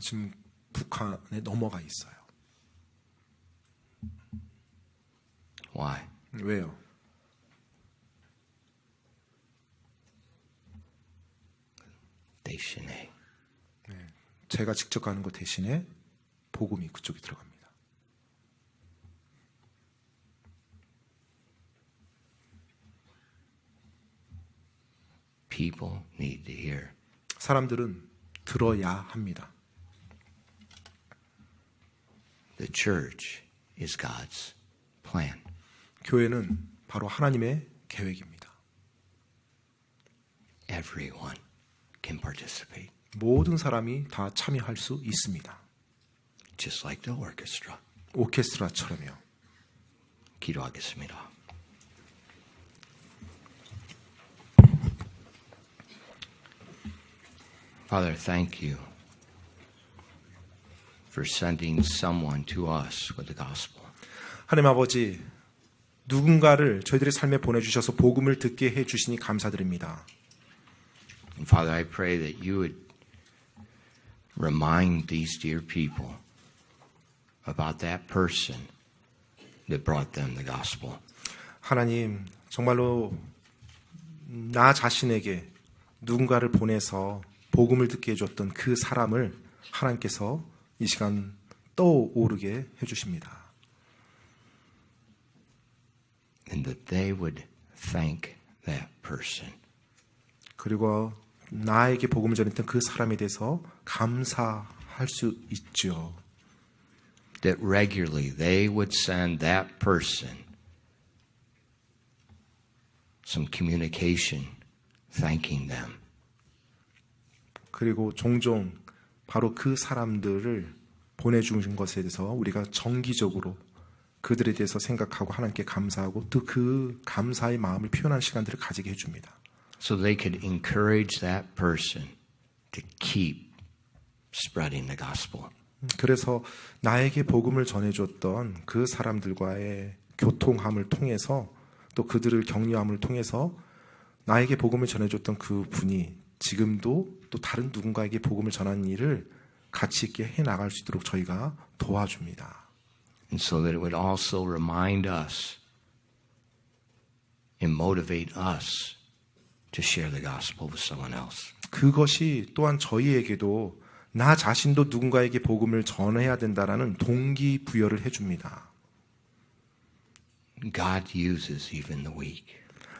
지금 북한에 넘어가 있어요. Why? 왜요? 대신에 제가 직접 가는 것 대신에 복음이 그쪽에 들어갑니다. people need to hear. 사람들은 들어야 합니다. The church is God's plan. 교회는 바로 하나님의 계획입니다. Everyone can participate, 모든 사람이 다 참여할 수 있습니다. just like the orchestra. 오케스트라처럼요. 기도하겠습니다. Father, thank you for sending someone to us with the gospel. 하나님 아버지, 누군가를 저희들의 삶에 보내주셔서 복음을 듣게 해주시니 감사드립니다. And Father, I pray that you would remind these dear people about that person that brought them the gospel. 하나님, 정말로 나 자신에게 누군가를 보내서 복음을 듣게 해줬던 그 사람을 하나님께서 이 시간 떠오르게 해주십니다. And that they would thank that person. 그리고 나에게 복음을 전했던 그 사람에 대해서 감사할 수 있죠. That regularly they would send that person some communication thanking them. 그리고 종종 바로 그 사람들을 보내주신 것에 대해서 우리가 정기적으로 그들에 대해서 생각하고 하나님께 감사하고 또 그 감사의 마음을 표현하는 시간들을 가지게 해줍니다. So they could encourage that person to keep spreading the gospel. 그래서 나에게 복음을 전해줬던 그 사람들과의 교통함을 통해서 또 그들을 격려함을 통해서 나에게 복음을 전해줬던 그 분이 지금도 또 다른 누군가에게 복음을 전하는 일을 가치 있게 해나갈 수 있도록 저희가 도와줍니다. And so that it would also remind us and motivate us to share the gospel with someone else. 그것이 또한 저희에게도 나 자신도 누군가에게 복음을 전해야 된다라는 동기부여를 해줍니다. God uses even the weak.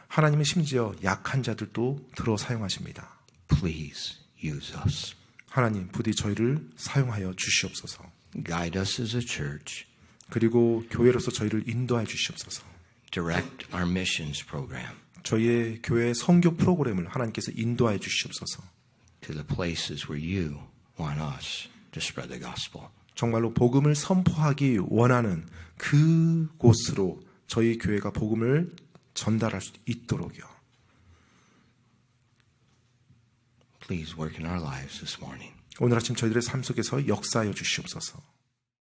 하나님은 심지어 약한 자들도 들어 사용하십니다. Please use us. 하나님 부디 저희를 사용하여 주시옵소서. Guide us as a church. 그리고 교회로서 저희를 인도하여 주시옵소서. Direct our missions program 저희의 교회 선교 프로그램을 하나님께서 인도하여 주시옵소서. to the places where you want us to spread the gospel. 정말로 복음을 선포하기 원하는 그곳으로 저희 교회가 복음을 전달할 수 있도록요. Please work in our lives this morning. 오늘 아침 저희들의 삶 속에서 역사하여 주시옵소서.